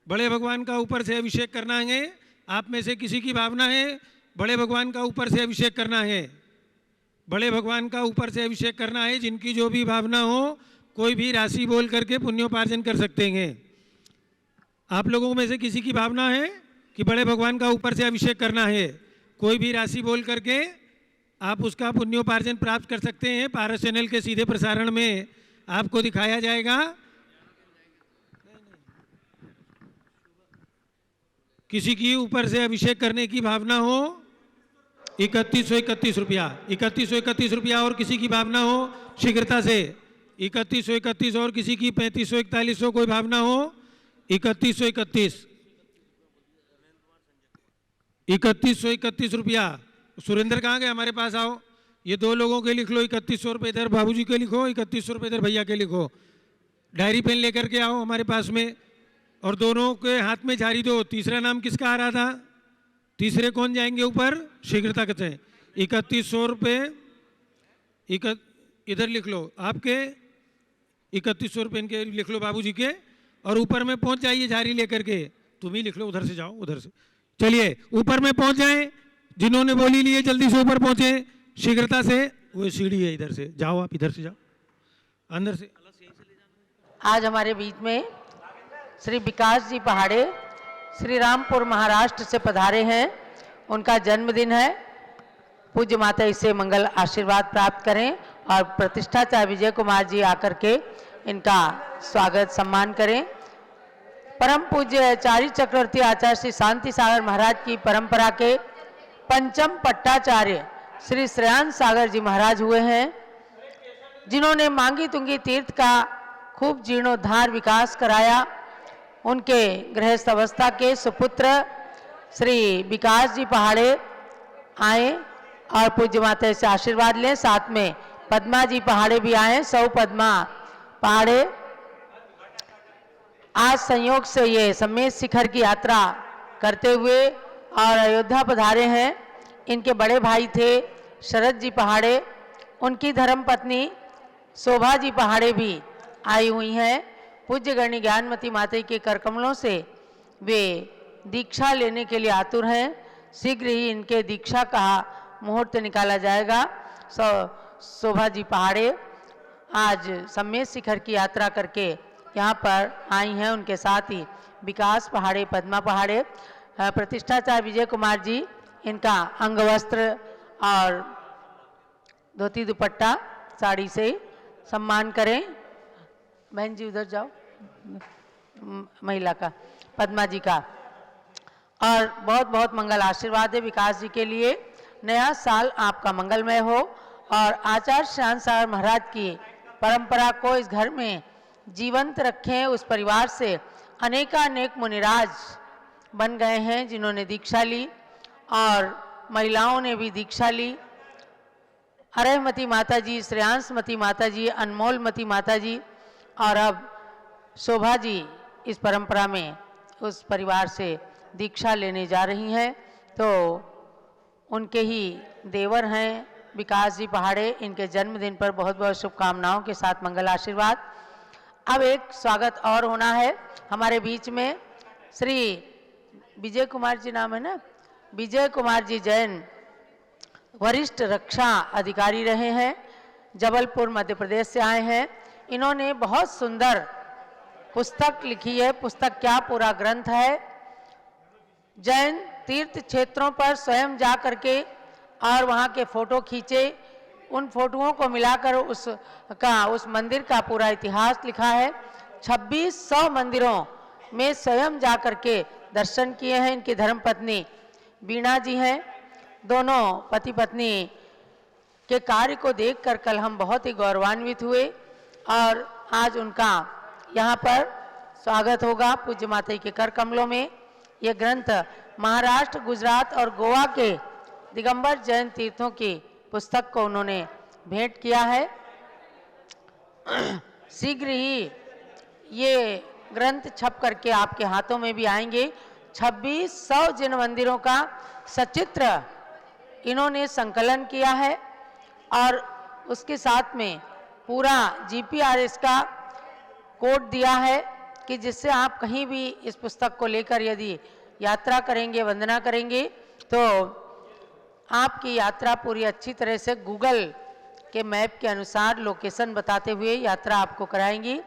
बड़े भगवान का ऊपर से अभिषेक करना है। आप में से किसी की भावना है बड़े भगवान का ऊपर से अभिषेक करना है। बड़े भगवान का ऊपर से अभिषेक करना है। जिनकी जो भी भावना हो कोई भी राशि बोल करके पुण्योपार्जन कर सकते हैं। आप लोगों में से किसी की भावना है कि बड़े भगवान का ऊपर से अभिषेक करना है। कोई भी राशि बोल करके आप उसका पुण्योपार्जन प्राप्त कर सकते हैं। पारस चैनल के सीधे प्रसारण में आपको दिखाया जाएगा। किसी की ऊपर से अभिषेक करने की भावना हो 3131 रुपया 3131 रुपया और किसी की भावना हो शीघ्रता से 3131 और किसी की 3541 कोई भावना हो 3131 रुपया। सुरेंद्र कहाँ गए? हमारे पास आओ। ये दो लोगों के लिख लो 3100 रुपये इधर बाबूजी के लिखो 3100 रुपये इधर भैया के लिखो। डायरी पेन लेकर के आओ हमारे पास में और दोनों के हाथ में झाड़ी दो। तीसरा नाम किसका आ रहा था? तीसरे कौन जाएंगे ऊपर? शीघ्रता कहते हैं 3100 रुपये इधर लिख लो। आपके 3100 रुपये इनके लिख लो बाबूजी के, और ऊपर में पहुंच जाइए झारी लेकर के। तुम ही लिख लो, उधर से जाओ, उधर से चलिए ऊपर में पहुंच जाए। जिन्होंने बोली लिए जल्दी से ऊपर पहुंचे शीघ्रता से। वो सीढ़ी है, इधर से जाओ, आप इधर से जाओ, अंदर से। आज हमारे बीच में श्री विकास जी पहाड़े श्री रामपुर महाराष्ट्र से पधारे हैं। उनका जन्मदिन है। पूज्य माता इससे मंगल आशीर्वाद प्राप्त करें और प्रतिष्ठाचार्य विजय कुमार जी आकर के इनका स्वागत सम्मान करें। परम पूज्य चारी चक्रवर्ती आचार्य श्री शांति सागर महाराज की परंपरा के पंचम पट्टाचार्य श्री श्रेयांश सागर जी महाराज हुए हैं, जिन्होंने मांगी तुंगी तीर्थ का खूब जीर्णोद्धार विकास कराया। उनके गृहस्थ अवस्था के सुपुत्र श्री विकास जी पहाड़े आए और पूज्य माता से आशीर्वाद लें। साथ में पद्मा जी पहाड़े भी आए। सौ पद्मा पहाड़े आज संयोग से ये सम्मेद शिखर की यात्रा करते हुए और अयोध्या पधारे हैं। इनके बड़े भाई थे शरद जी पहाड़े, उनकी धर्मपत्नी शोभा जी पहाड़े भी आई हुई हैं। पूज्य गणी ज्ञानमती माता के करकमलों से वे दीक्षा लेने के लिए आतुर हैं। शीघ्र ही इनके दीक्षा का मुहूर्त निकाला जाएगा। शोभा जी पहाड़े आज सम्मेद शिखर की यात्रा करके यहाँ पर आई हैं। उनके साथ ही विकास पहाड़े, पद्मा पहाड़े, प्रतिष्ठाचार्य विजय कुमार जी, इनका अंग वस्त्र और धोती दुपट्टा साड़ी से सम्मान करें। बहन जी उधर जाओ, महिला का, पद्मा जी का। और बहुत बहुत मंगल आशीर्वाद है विकास जी के लिए। नया साल आपका मंगलमय हो और आचार्य श्रेयांश सागर महाराज की परंपरा को इस घर में जीवंत रखें। उस परिवार से अनेकानेक मुनिराज बन गए हैं जिन्होंने दीक्षा ली और महिलाओं ने भी दीक्षा ली। अरहमती माता जी, श्रेयांशमती माता जी, अनमोलमती माता जी और अब शोभा जी इस परंपरा में उस परिवार से दीक्षा लेने जा रही हैं। तो उनके ही देवर हैं विकास जी पहाड़े। इनके जन्मदिन पर बहुत बहुत शुभकामनाओं के साथ मंगल आशीर्वाद। अब एक स्वागत और होना है हमारे बीच में। श्री विजय कुमार जी नाम है ना, विजय कुमार जी जैन वरिष्ठ रक्षा अधिकारी रहे हैं, जबलपुर मध्य प्रदेश से आए हैं। इन्होंने बहुत सुंदर पुस्तक लिखी है। पुस्तक क्या, पूरा ग्रंथ है। जैन तीर्थ क्षेत्रों पर स्वयं जा करके और वहाँ के फोटो खींचे, उन फोटोओं को मिलाकर उस मंदिर का पूरा इतिहास लिखा है। 2600 मंदिरों में स्वयं जा करके दर्शन किए हैं। इनकी धर्मपत्नी वीणा जी हैं। दोनों पति पत्नी के कार्य को देखकर कल हम बहुत ही गौरवान्वित हुए और आज उनका यहाँ पर स्वागत होगा पूज्य माता के कर कमलों में। ये ग्रंथ महाराष्ट्र, गुजरात और गोवा के दिगंबर जैन तीर्थों की पुस्तक को उन्होंने भेंट किया है। शीघ्र ही ये ग्रंथ छप करके आपके हाथों में भी आएंगे। 2600 जिन मंदिरों का सचित्र इन्होंने संकलन किया है और उसके साथ में पूरा GPRS का कोड दिया है कि जिससे आप कहीं भी इस पुस्तक को लेकर यदि यात्रा करेंगे, वंदना करेंगे, तो आपकी यात्रा पूरी अच्छी तरह से गूगल के मैप के अनुसार लोकेशन बताते हुए यात्रा आपको कराएंगी।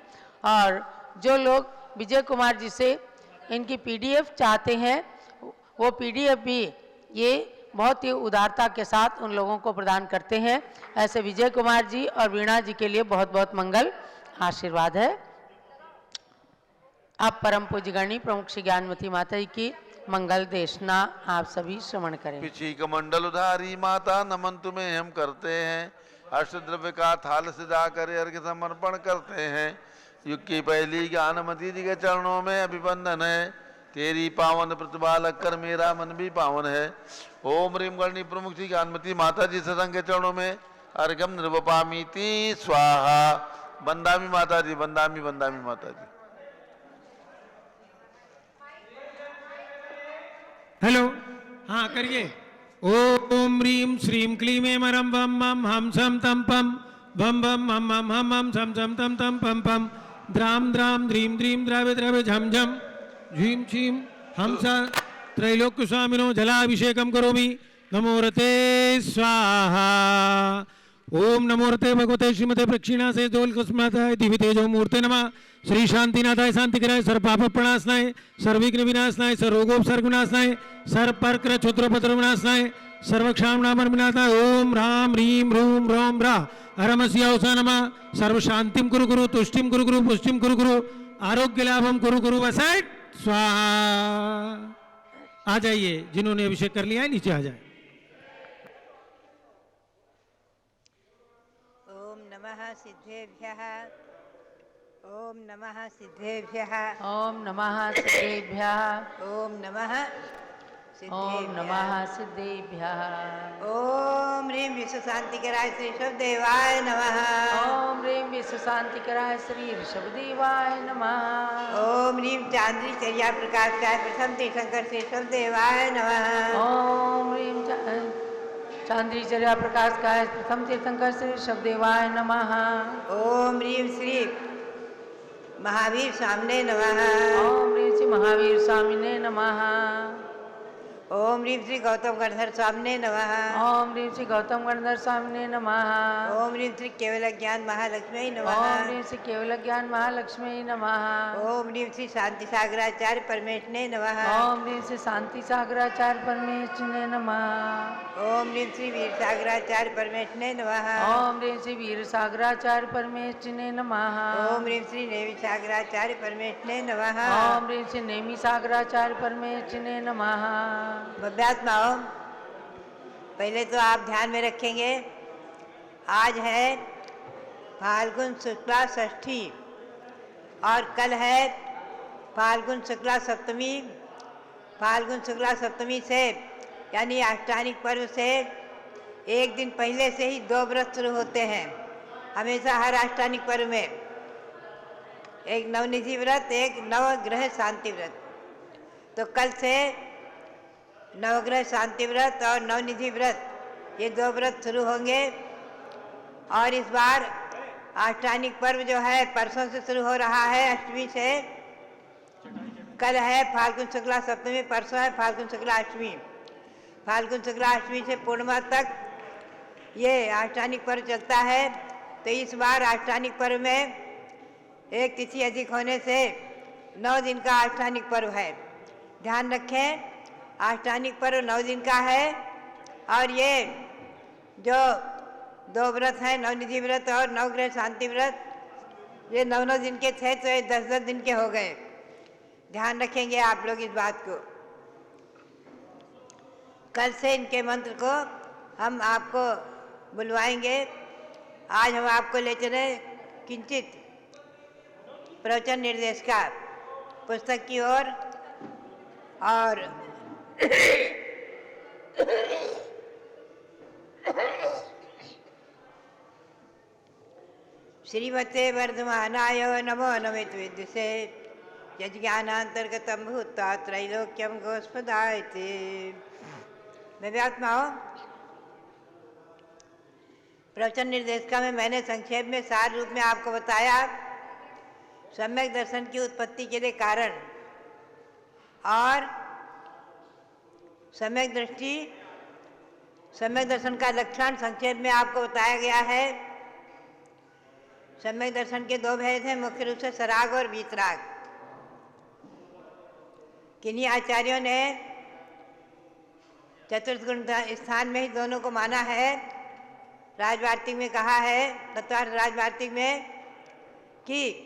और जो लोग विजय कुमार जी से इनकी PDF चाहते हैं, वो PDF भी ये बहुत ही उदारता के साथ उन लोगों को प्रदान करते हैं। ऐसे विजय कुमार जी और वीणा जी के लिए बहुत बहुत मंगल आशीर्वाद है। आप परम पूज्य गणी प्रमुख श्री ज्ञानमती माता जी की मंगल देशना आप सभी श्रवण करें। पिछी कमंडल उधारी माता, नमन तुम्हें हम करते हैं। अष्टद्रव्य का थाल सजा कर अर्घ्य समर्पण करते हैं। युग की पहली ज्ञानमती जी के चरणों में अभिवंदन है। तेरी पावन प्रतिभा लगकर मेरा मन भी पावन है। ओम ह्रीम गणी प्रमुख श्री ज्ञानमती माता जी सत्संग के चरणों में अर्घ्यम निर्वपामीति स्वाहा। बंदामी माता जी, बंदामी बंदामी माता जी। हेलो, हाँ करिए। ओम ह्रीम श्रीम क्लीम एम रम वम मम हम सम तम पम भम भम हम हम सम सम तम तम पम पम द्राम द्राम द्रीम द्रीम द्रावे द्रावे झम झम झीम छीम हम सा त्रैलोक्य स्वामिनो जलाभिषेकम करोमि नमोरते स्वाहा ओम नमोरते भगवते श्रीमते प्रक्षिणा से दोल कस्माताय दिव्य तेजो मूर्ते नमः श्री शांतिनाथाय शांतिकराय सर्व पाप प्रणाशनाय सर्विघ्न विनाशनाय सर्वरोगोपसर्ग विनाशनाय सर्व परकर क्षुद्रपत्र विनाशनाय सर्वक्षाम नामन विनाशाय ओम राम ह्रीम रूम रोम रा हरमस्यावसा नमः सर्व शांतिम कुरु कुरु तुष्टिम कुरु कुरु पुष्टिम कुरु कुरु आरोग्य लाभम कुरु कुरु वसैट स्वाहा। आ जाइए जिन्होंने अभिषेक कर लिया है नीचे आ जाए। ओम नमः सिद्धेभ्यः ओम नमः सिद्धेभ्यः ओम नमः सिद्धेभ्यः ओम नमः ओम नमः सिद्धेभ्यः ओम ह्रीं विश्व शांतिकराय श्री शब्देवाय नमः ओम ह्रीं विश्व शांतिकराय श्री ऋषभदेवाय नमः ओम ह्रीं चांद्री चर्या प्रकाशकाय प्रथम तीर्थंकर श्री शब्देवाय नमः ओम ह्रीं चांद्री चर्या प्रकाश काय प्रथम तीर्थंकर श्री ऋषभदेवाय नमः ओम ह्रीं श्री महावीर सामने नमः ओम ह्रीं श्री महावीर स्वामिने नमः ओम ह्रीं श्री गौतम गणधर स्वामिने नमः ओम ह्रीं श्री गौतम गणधर स्वामिने नमः ओम ह्रीं श्री केवल ज्ञान महालक्ष्मी ओम नमः ह्रीं श्री केवल ज्ञान महालक्ष्मी नमः ओम ह्रीं श्री शांति सागराचार्य परमेश्वरने नमः ओम ह्रीं श्री शांति सागराचार्य परमेश्वरने नमः ओम ह्रीं श्री वीर सागराचार्य परमेश्वरने नमः ओम ह्रीं श्री वीर सागराचार्य परमेश्वरने नमः ओम ह्रीं श्री नेवि सागराचार्य परमेश्वरने नमः ओम ह्रीं श्री नेमि सागराचार्य परमेश्वरने नमः भव्यात्माओं, पहले तो आप ध्यान में रखेंगे आज है फाल्गुन शुक्ला षष्ठी और कल है फाल्गुन शुक्ला सप्तमी। फाल्गुन शुक्ला सप्तमी से यानी अष्टानिक पर्व से एक दिन पहले से ही 2 व्रत शुरू होते हैं हमेशा हर अष्टानिक पर्व में, एक नवनिधि व्रत एक नवग्रह शांति व्रत। तो कल से नवग्रह शांति व्रत और नवनिधि व्रत ये 2 व्रत शुरू होंगे। और इस बार अष्टानिक पर्व जो है परसों से शुरू हो रहा है अष्टमी से। कल है फाल्गुन शुक्ला सप्तमी, परसों है फाल्गुन शुक्ला अष्टमी। फाल्गुन शुक्ला अष्टमी से पूर्णिमा तक ये अष्टानिक पर्व चलता है। तो इस बार अष्टानिक पर्व में एक तिथि अधिक होने से 9 दिन का अष्टानिक पर्व है। ध्यान रखें अष्टानिक पर्व 9 दिन का है और ये जो 2 व्रत हैं नवनिधि व्रत और नवग्रह शांति व्रत ये 9 दिन के थे तो ये 10-10 दिन के हो गए। ध्यान रखेंगे आप लोग इस बात को। कल से इनके मंत्र को हम आपको बुलवाएंगे। आज हम आपको ले चले किंचित प्रवचन निर्देश का पुस्तक की ओर और श्रीमते वर्धमानाय नमो नमित विद्युषे यज्ञानांतर्गतम भूत्वा त्रैलोक्यम गोस्पदायते। दिव्यात्माओं, प्रवचन निर्देशिका में मैंने संक्षेप में सार रूप में आपको बताया सम्यक दर्शन की उत्पत्ति के लिए कारण और सम्यक दृष्टि सम्यक दर्शन का लक्षण संक्षेप में आपको बताया गया है। सम्यक दर्शन के 2 भेद हैं, मुख्य रूप से सराग और वीतराग। किन्हीं आचार्यों ने चतुर्थ गुण स्थान में ही दोनों को माना है। राजवार्तिक में कहा है, तत्वार्थ राजवार्तिक में, कि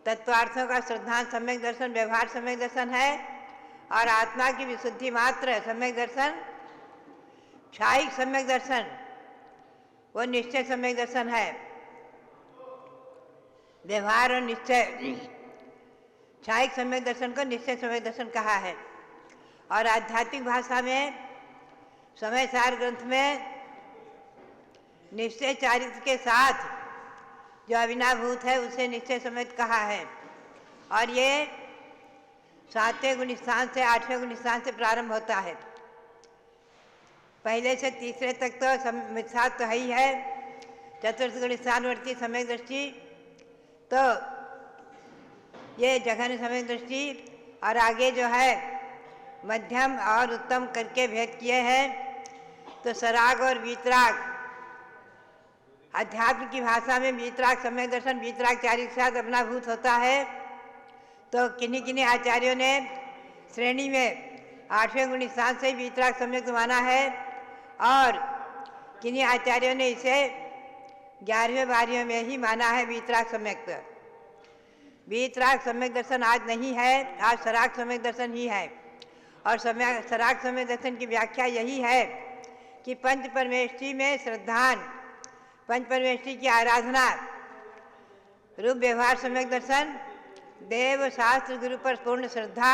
तत्वार्थों का श्रद्धांत सम्यक दर्शन व्यवहार सम्यक दर्शन है और आत्मा की विशुद्धि मात्र सम्यक दर्शन, क्षायिक सम्यक दर्शन वो निश्चय सम्यक दर्शन है। व्यवहार और निश्चय, क्षायिक सम्यक दर्शन को निश्चय सम्यक दर्शन कहा है। और आध्यात्मिक भाषा में समय सार ग्रंथ में निश्चय चारित्र के साथ जो अविनाभूत है उसे निश्चय सम्यक कहा है। और ये 7वें गुण स्थान से 8वें गुण स्थान से प्रारंभ होता है। पहले से तीसरे तक तो मिथ्यात्व तो है ही है, चतुर्थ गुण स्थानवर्ती सम्यक दृष्टि, तो ये जघन्य सम्यक दृष्टि, और आगे जो है मध्यम और उत्तम करके भेद किए हैं। तो सराग और वीतराग, अध्यात्म की भाषा में वीतराग सम्यक दर्शन वीतराग चारिक के साथ अपनाभूत होता है। तो किन्हीं किन्हीं आचार्यों ने श्रेणी में 8वें गुण स्थान से वीतराग सम्यक माना है, और किन्हीं आचार्यों ने इसे 11वें 12वें में ही माना है वीतराग सम्यक। वीतराग सम्यक दर्शन आज नहीं है, आज सराग सम्यक दर्शन ही है। और सराग सम्यक दर्शन की व्याख्या यही है कि पंच परमेष्टि में श्रद्धान, पंच परमेष्टि की आराधना, रूप व्यवहार सम्यक दर्शन, देव शास्त्र गुरु पर पूर्ण श्रद्धा,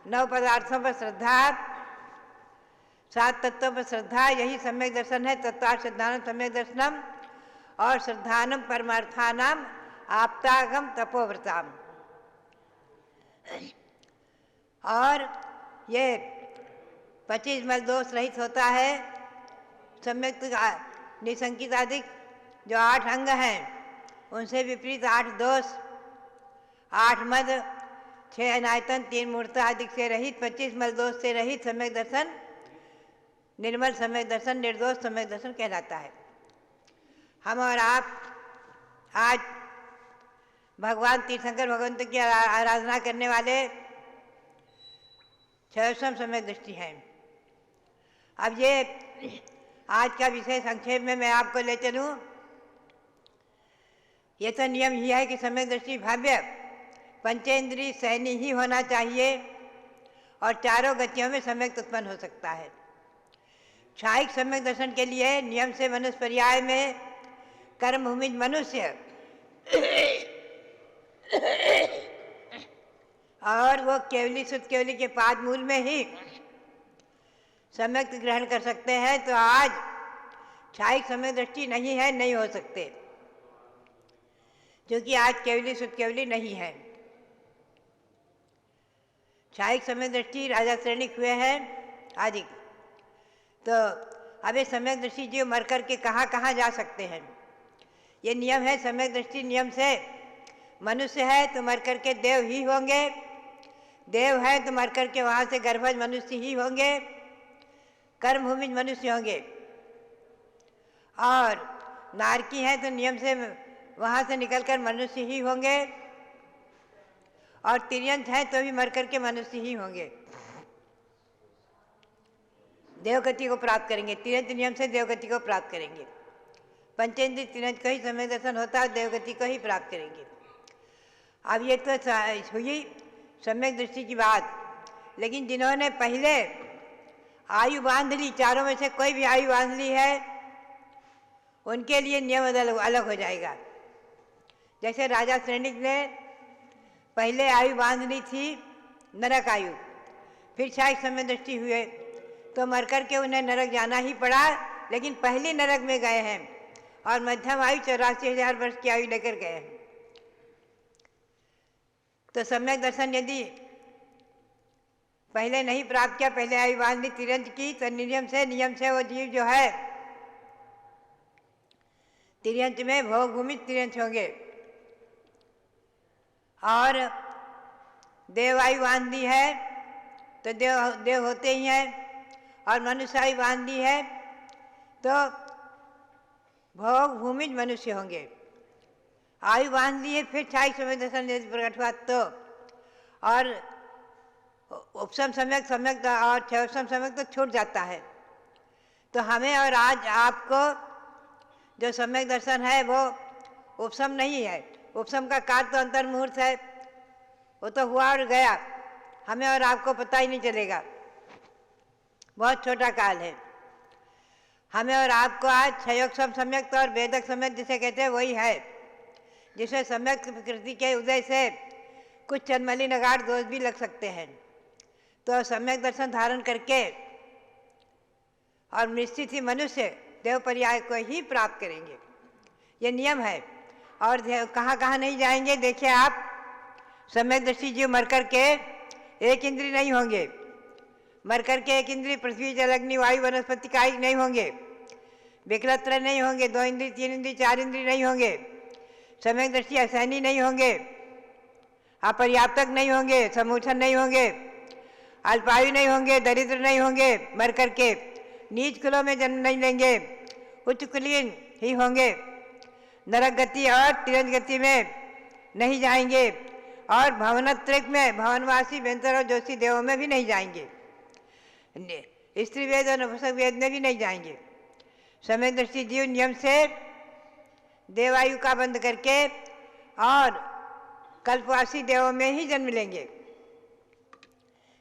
9 पदार्थों पर श्रद्धा, 7 तत्वों पर श्रद्धा, यही सम्यक दर्शन है। तत्वार्थ श्रद्धानम सम्यक दर्शनम, और श्रद्धानम परमार्थानाम आप्तागम तपोव्रताम। और ये 25 मल दोष रहित होता है। सम्यक निसंकित आदि जो 8 अंग हैं उनसे विपरीत 8 दोष, 8 मद, 6 अनायतन, 3 मूर्ता आदि से रहित 25 मल दोष से रहित सम्यक दर्शन निर्मल सम्यक दर्शन, निर्दोष सम्यक दर्शन कहलाता है। हम और आप आज भगवान तीर्थंकर भगवंत की आराधना करने वाले 6वें सम्यक दृष्टि हैं। अब ये आज का विषय संक्षेप में मैं आपको ले चलूं। ये तो नियम ही है कि सम्यक दृष्टि भाव्य पंचेंद्रिय सैनी ही होना चाहिए, और चारों गतियों में सम्यक उत्पन्न हो सकता है। क्षायिक सम्यक दर्शन के लिए नियम से मनुष्य पर्याय में कर्मभूमिज मनुष्य और वो केवली शुद्ध केवली के पाद मूल में ही सम्यक ग्रहण कर सकते हैं। तो आज क्षायिक सम्यक दृष्टि नहीं है, नहीं हो सकते, क्योंकि आज केवली शुद्ध केवली नहीं है। क्षायिक सम्यक दृष्टि राजा श्रेणिक हुए हैं आदि। तो अब ये सम्यक दृष्टि जीव मर कर के कहाँ कहाँ जा सकते हैं, ये नियम है। सम्यक दृष्टि नियम से मनुष्य है तो मर कर के देव ही होंगे, देव है तो मर कर के वहाँ से गर्भज मनुष्य ही होंगे, कर्मभूमिज मनुष्य होंगे। और नारकी है तो नियम से वहाँ से निकलकर मनुष्य ही होंगे, और तिर्यंत है तो भी मर कर के मनुष्य ही होंगे, देवगति को प्राप्त करेंगे। तिर्यंत नियम से देवगति को प्राप्त करेंगे। पंचेंद्रिय तिर्यंत का ही सम्यक दर्शन होता है, देवगति को ही प्राप्त करेंगे। अब ये तो हुई सम्यक दृष्टि की बात। लेकिन जिन्होंने पहले आयु बांध ली, चारों में से कोई भी आयु बांध ली है, उनके लिए नियम अलग हो जाएगा। जैसे राजा श्रेणिक ने पहले आयु बांध ली थी नरक आयु, फिर क्षायिक सम्यक दृष्टि हुए तो मर कर के उन्हें नरक जाना ही पड़ा, लेकिन पहले नरक में गए हैं, और मध्यम आयु 84,000 वर्ष की आयु लेकर गए हैं। तो सम्यक दर्शन यदि पहले नहीं प्राप्त किया, पहले आयु बांध ली तिर्यंत की, तो नियम से वो जीव जो है तिर्यंत में भोग भूमि तिर्यंत होंगे। और देव आयु बांध दी है तो देव होते ही हैं, और मनुष्य आयु बांध दी है तो भोग भूमिज मनुष्य होंगे। आयु बांध ली है फिर क्षायिक सम्यक दर्शन यदि प्रकट हुआ तो, और उपशम सम्यक सम्यक और क्षयोपशम सम्यक तो छूट जाता है। तो हमें और आज आपको जो सम्यक दर्शन है वो उपशम नहीं है। उपशम का काल तो अंतर मुहूर्त है, वो तो हुआ और गया, हमें और आपको पता ही नहीं चलेगा, बहुत छोटा काल है। हमें और आपको आज क्षयोपशम सम्यक और वेदक सम्यक जिसे कहते हैं वही है, जिसमें सम्यक प्रकृति के उदय से कुछ चंदमली नगाड़ दोष भी लग सकते हैं। तो सम्यक दर्शन धारण करके और निश्चित ही मनुष्य देव पर्याय को ही प्राप्त करेंगे, ये नियम है। और कहाँ कहाँ नहीं जाएंगे, देखिए आप, सम्यक दृष्टि जीव मर कर के एक इंद्रिय नहीं होंगे, मर कर के एक इंद्रिय पृथ्वी जल अग्नि वायु वनस्पति कायिक नहीं होंगे, विकलत्र नहीं होंगे, 2 इंद्री 3 इंद्री 4 इंद्री नहीं होंगे, सम्यक दृष्टि असहनी नहीं होंगे, अपर्याप्तक नहीं होंगे, समूचन नहीं होंगे, अल्पायु नहीं होंगे, दरिद्र नहीं होंगे, मर करके नीच कुलों में जन्म नहीं लेंगे, उच्च कुलीन ही होंगे, नरक गति और तिरंज गति में नहीं जाएंगे और भवनत्रिक में भवनवासी बेंतर और जोशी देवों में भी नहीं जाएंगे, स्त्री वेद और नपुंसक वेद में भी नहीं जाएंगे। सम्यक दृष्टि जीव नियम से देवायु का बंद करके और कल्पवासी देवों में ही जन्म लेंगे।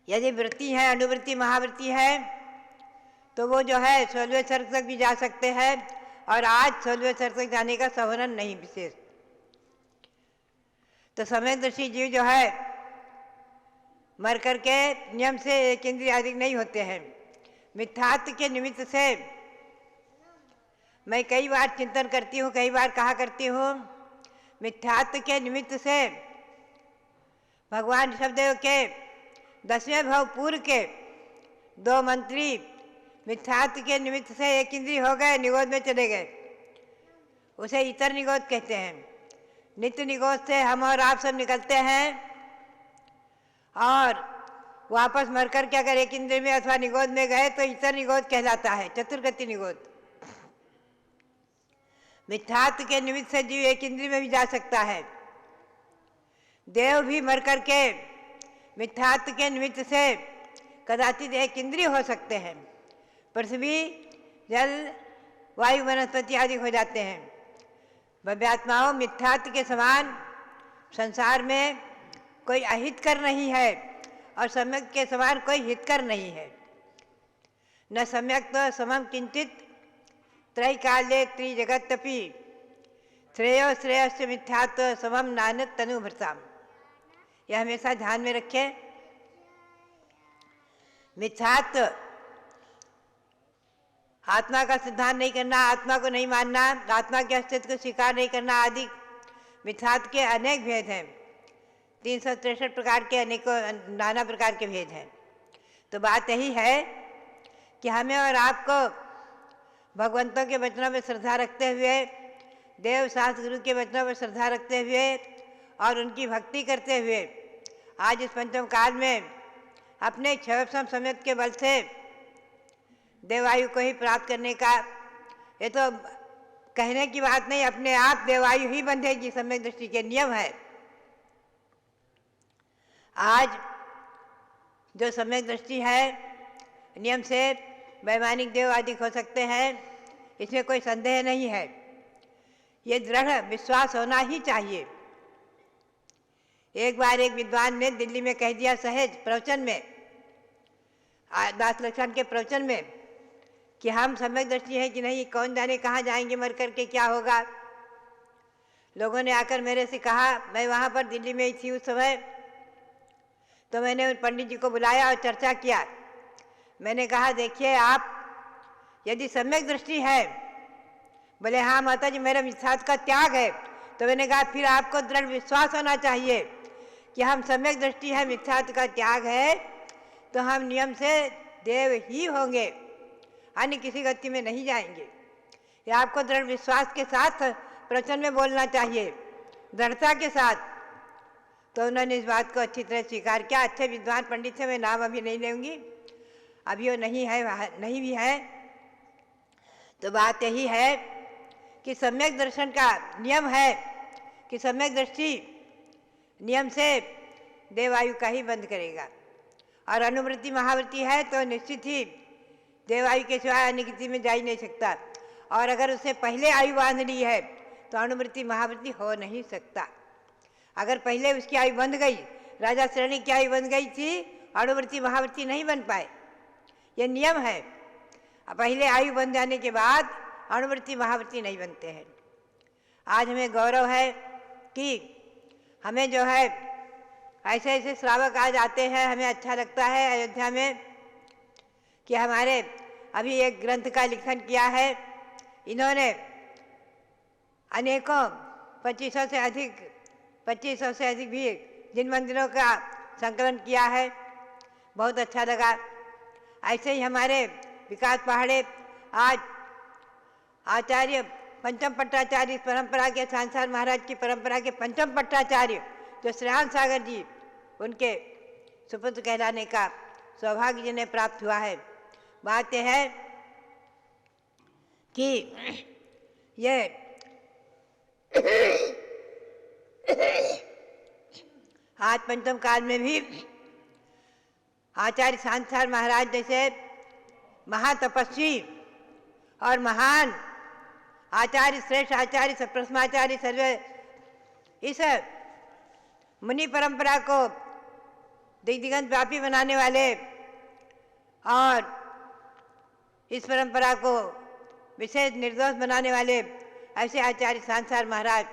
यदि वृत्ति है, अनुवृत्ति महावृत्ति है, तो वो जो है 16वें स्वर्ग तक भी जा सकते हैं और आज 16वें स्वर्ग तक जाने का संवरण नहीं विशेष। तो सम्यक दृष्टि जीव जो है मर करके नियम से एक इंद्रिय अधिक नहीं होते हैं। मिथ्यात्व के निमित्त से मैं कई बार चिंतन करती हूँ, कई बार कहा करती हूँ, मिथ्यात्व के निमित्त से भगवान ऋषभदेव के 10वें भव पूर्व के 2 मंत्री मिथ्यात्व के निमित्त से एक इंद्रिय हो गए, निगोद में चले गए। उसे इतर निगोद कहते हैं। नित्य निगोद से हम और आप सब निकलते हैं और वापस मर कर के अगर एक इंद्रिय में अथवा निगोद में गए तो इतर निगोद कहलाता है, चतुर्गति निगोद। मिथ्यात्व के निमित्त से जीव एक इंद्रिय में भी जा सकता है। देव भी मर करके मिथ्यात्व के निमित्त से कदाचित एक इंद्रिय हो सकते हैं। पृथ्वी, जल, वायु, वनस्पति आदि हो जाते हैं। भव्यात्माओं, मिथ्यात्व के समान संसार में कोई अहितकर नहीं है और सम्यक के समान कोई हितकर नहीं है। न सम्यक तो समम किंचित त्रैकाले त्रिजगत्तपि श्रेयो श्रेयस्य मिथ्यात्व समम नानत तनुभृताम। यह हमेशा ध्यान में रखें। मिथ्यात्व आत्मा का सिद्धांत नहीं करना, आत्मा को नहीं मानना, आत्मा के अस्तित्व को स्वीकार नहीं करना आदि मिथ्यात्व के अनेक भेद हैं। 363 प्रकार के अनेकों नाना प्रकार के भेद हैं। तो बात यही है कि हमें और आपको भगवंतों के वचनों में श्रद्धा रखते हुए, देव शास्त्र गुरु के वचनों में श्रद्धा रखते हुए और उनकी भक्ति करते हुए आज इस पंचम काल में अपने क्षयसम सम्यक के बल से देवायु को ही प्राप्त करने का, ये तो कहने की बात नहीं, अपने आप देवायु ही बंधेगी, सम्यक दृष्टि के नियम है। आज जो सम्यक दृष्टि है, नियम से वैमानिक देव आदि हो सकते हैं, इसमें कोई संदेह नहीं है। ये दृढ़ विश्वास होना ही चाहिए। एक बार एक विद्वान ने दिल्ली में कह दिया सहज प्रवचन में, दास लक्षण के प्रवचन में, कि हम सम्यक दृष्टि है कि नहीं, कौन जाने कहाँ जाएंगे, मर करके क्या होगा। लोगों ने आकर मेरे से कहा, मैं वहाँ पर दिल्ली में ही थी उस समय, तो मैंने उन पंडित जी को बुलाया और चर्चा किया। मैंने कहा, देखिए आप यदि सम्यक दृष्टि है, बोले हाँ माता जी मेरा मिथ्यात्व का त्याग है। तो मैंने कहा फिर आपको दृढ़ विश्वास होना चाहिए कि हम सम्यक दृष्टि है, मिथ्यात्व का त्याग है, तो हम नियम से देव ही होंगे, अन्य किसी गति में नहीं जाएंगे। ये आपको दृढ़ विश्वास के साथ प्रवचन में बोलना चाहिए, दृढ़ता के साथ। तो उन्होंने इस बात को अच्छी तरह स्वीकार किया। अच्छे विद्वान पंडित थे, मैं नाम अभी नहीं लूँगी, अभी वो नहीं है, नहीं भी है। तो बात यही है कि सम्यक दर्शन का नियम है कि सम्यक दृष्टि नियम से देवायु का ही बंद करेगा, और अनुवृत्ति महावृत्ति है तो निश्चित ही देवायु के सिवाय अन्य गति में जा ही नहीं सकता। और अगर उससे पहले आयु बांध ली है तो अनुवृत्ति महावृत्ति हो नहीं सकता। अगर पहले उसकी आयु बंध गई, राजा श्रेणी की आयु बंध गई थी, अनुवृत्ति महावृत्ति नहीं बन पाए, ये नियम है। पहले आयु बन जाने के बाद अनुवृत्ति महावृत्ति नहीं बनते हैं। आज हमें गौरव है कि हमें जो है ऐसे ऐसे श्रावक आज आते हैं, हमें अच्छा लगता है अयोध्या में कि हमारे अभी एक ग्रंथ का लिखन किया है इन्होंने, अनेकों 2500 से अधिक भी जिन मंदिरों का संकलन किया है, बहुत अच्छा लगा। ऐसे ही हमारे विकास पहाड़े आज आचार्य पंचम पट्टाचार्य इस परंपरा के सांसार महाराज की परंपरा के पंचम पट्टाचार्य जो श्रेयांश सागर जी उनके सुपुत्र कहलाने का सौभाग्य जिन्हें प्राप्त हुआ है। बात यह है कि ये आज पंचम काल में भी आचार्य सांसार महाराज जैसे महातपस्वी और महान आचार्य, श्रेष्ठ आचार्य, सप्रथमाचार्य, सर्व इस मुनि परंपरा को दिग्दिगंत व्यापी बनाने वाले और इस परंपरा को विशेष निर्दोष बनाने वाले ऐसे आचार्य सांसार महाराज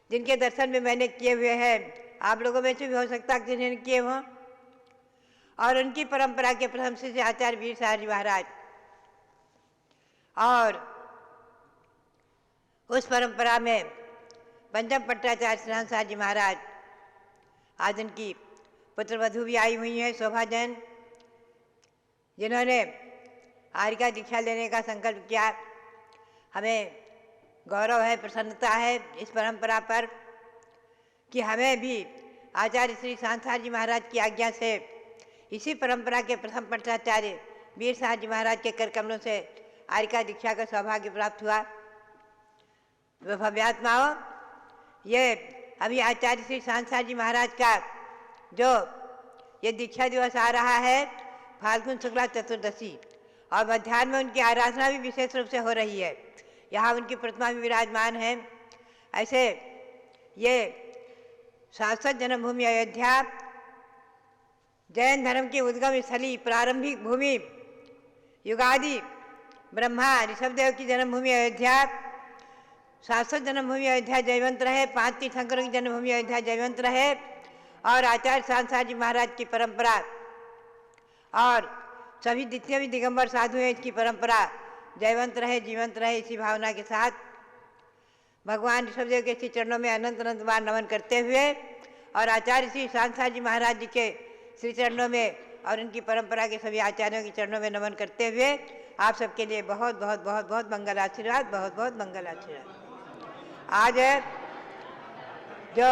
जिनके दर्शन भी मैंने किए हुए हैं, आप लोगों में से भी हो सकता है कि जिन्होंने किए हों, और उनकी परंपरा के प्रथम शिष्य आचार्य वीर साहब जी महाराज और उस परंपरा में पंचम पट्टाचार्य श्रेयांश सागर जी महाराज, आज उनकी पुत्रवधू भी आई हुई है शोभा जैन, जिन्होंने आर्य का दीक्षा लेने का संकल्प किया। हमें गौरव है, प्रसन्नता है इस परंपरा पर कि हमें भी आचार्य श्री सांसार जी महाराज की आज्ञा से इसी परंपरा के प्रथम पट्टाचार्य वीर साहब जी महाराज के कर कमलों से आर्य का दीक्षा का सौभाग्य प्राप्त हुआ। भव्यात्माओं, ये अभी आचार्य श्री सांसार जी महाराज का जो ये दीक्षा दिवस आ रहा है फाल्गुन शुक्ला चतुर्दशी, और मध्याह्न में उनकी आराधना भी विशेष रूप से हो रही है। यहाँ उनकी प्रतिमा भी विराजमान है। ऐसे ये शाश्वत जन्मभूमि अयोध्या, जैन धर्म की उद्गम स्थली, प्रारंभिक भूमि, युगादि ब्रह्मा ऋषभदेव की जन्मभूमि अयोध्या, शाश्वत जन्मभूमि अयोध्या जयवंत रहे, 5 तीर्थंकरों की जन्मभूमि अयोध्या जयवंत रहे, और आचार्य सांसार जी महाराज की परंपरा और सभी जितने भी दिगंबर साधु हैं इसकी परंपरा जयवंत रहे, जीवंत रहे। इसी भावना के साथ भगवान ऋषभदेव के श्री चरणों में अनंत अनंत बार नमन करते हुए और आचार्य श्री सांसार जी महाराज जी के श्री चरणों में और उनकी परंपरा के सभी आचार्यों के चरणों में नमन करते हुए आप सबके लिए बहुत बहुत बहुत बहुत मंगल आशीर्वाद, बहुत बहुत मंगल आशीर्वाद। आज जो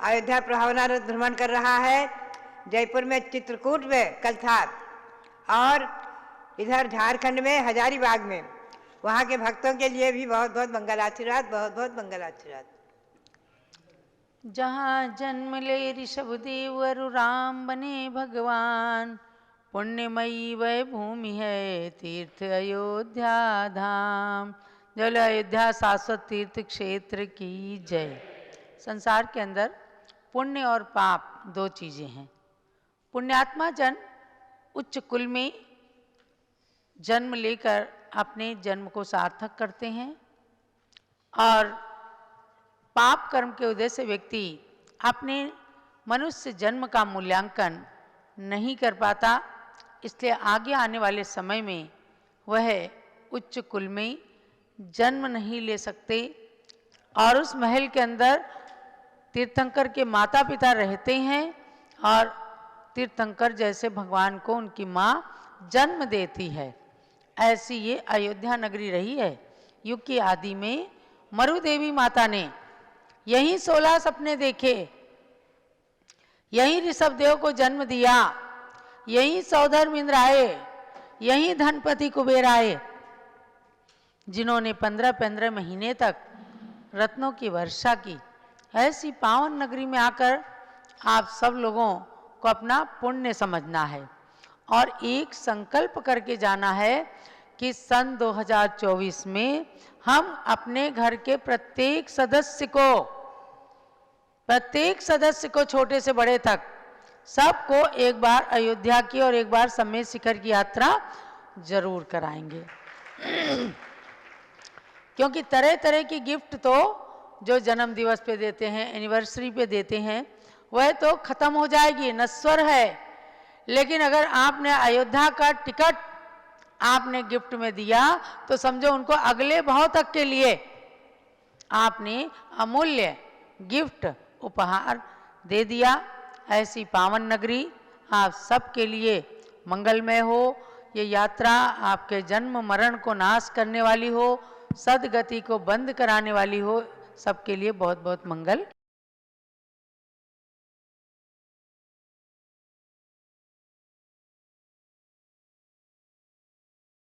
अयोध्या प्रभावना रथ भ्रमण कर रहा है, जयपुर में चित्रकूट में कल था, और इधर झारखंड में हजारीबाग में, वहाँ के भक्तों के लिए भी बहुत बहुत मंगल आशीर्वाद, बहुत बहुत मंगल आशीर्वाद। जहाँ जन्म ले ऋषभदेव अरु राम बने भगवान, पुण्यमयी वह भूमि है तीर्थ अयोध्या धाम। जल अयोध्या शाश्वत तीर्थ क्षेत्र की जय। संसार के अंदर पुण्य और पाप 2 चीज़ें हैं। पुण्यात्मा जन उच्च कुल में जन्म लेकर अपने जन्म को सार्थक करते हैं, और पाप कर्म के उदय से व्यक्ति अपने मनुष्य जन्म का मूल्यांकन नहीं कर पाता, इसलिए आगे आने वाले समय में वह उच्च कुल में जन्म नहीं ले सकते, और उस महल के अंदर तीर्थंकर के माता पिता रहते हैं, और तीर्थंकर जैसे भगवान को उनकी माँ जन्म देती है। ऐसी ये अयोध्या नगरी रही है। युग की आदि में मरु देवी माता ने यहीं 16 सपने देखे, यहीं ऋषभदेव को जन्म दिया, यहीं सौधर्म इंद्र आए, यहीं धनपति कुबेर आए, जिन्होंने 15-15 महीने तक रत्नों की वर्षा की। ऐसी पावन नगरी में आकर आप सब लोगों को अपना पुण्य समझना है और एक संकल्प करके जाना है कि सन 2024 में हम अपने घर के प्रत्येक सदस्य को छोटे से बड़े तक सबको एक बार अयोध्या की और एक बार समेत शिखर की यात्रा जरूर कराएंगे। क्योंकि तरह तरह की गिफ्ट तो जो जन्म दिवस पे देते हैं, एनिवर्सरी पे देते हैं, वह तो खत्म हो जाएगी, नश्वर है। लेकिन अगर आपने अयोध्या का टिकट आपने गिफ्ट में दिया तो समझो उनको अगले भाव तक के लिए आपने अमूल्य गिफ्ट उपहार दे दिया। ऐसी पावन नगरी आप सबके लिए मंगलमय हो, ये यात्रा आपके जन्म मरण को नाश करने वाली हो, सदगति को बंद कराने वाली हो। सबके लिए बहुत बहुत मंगल।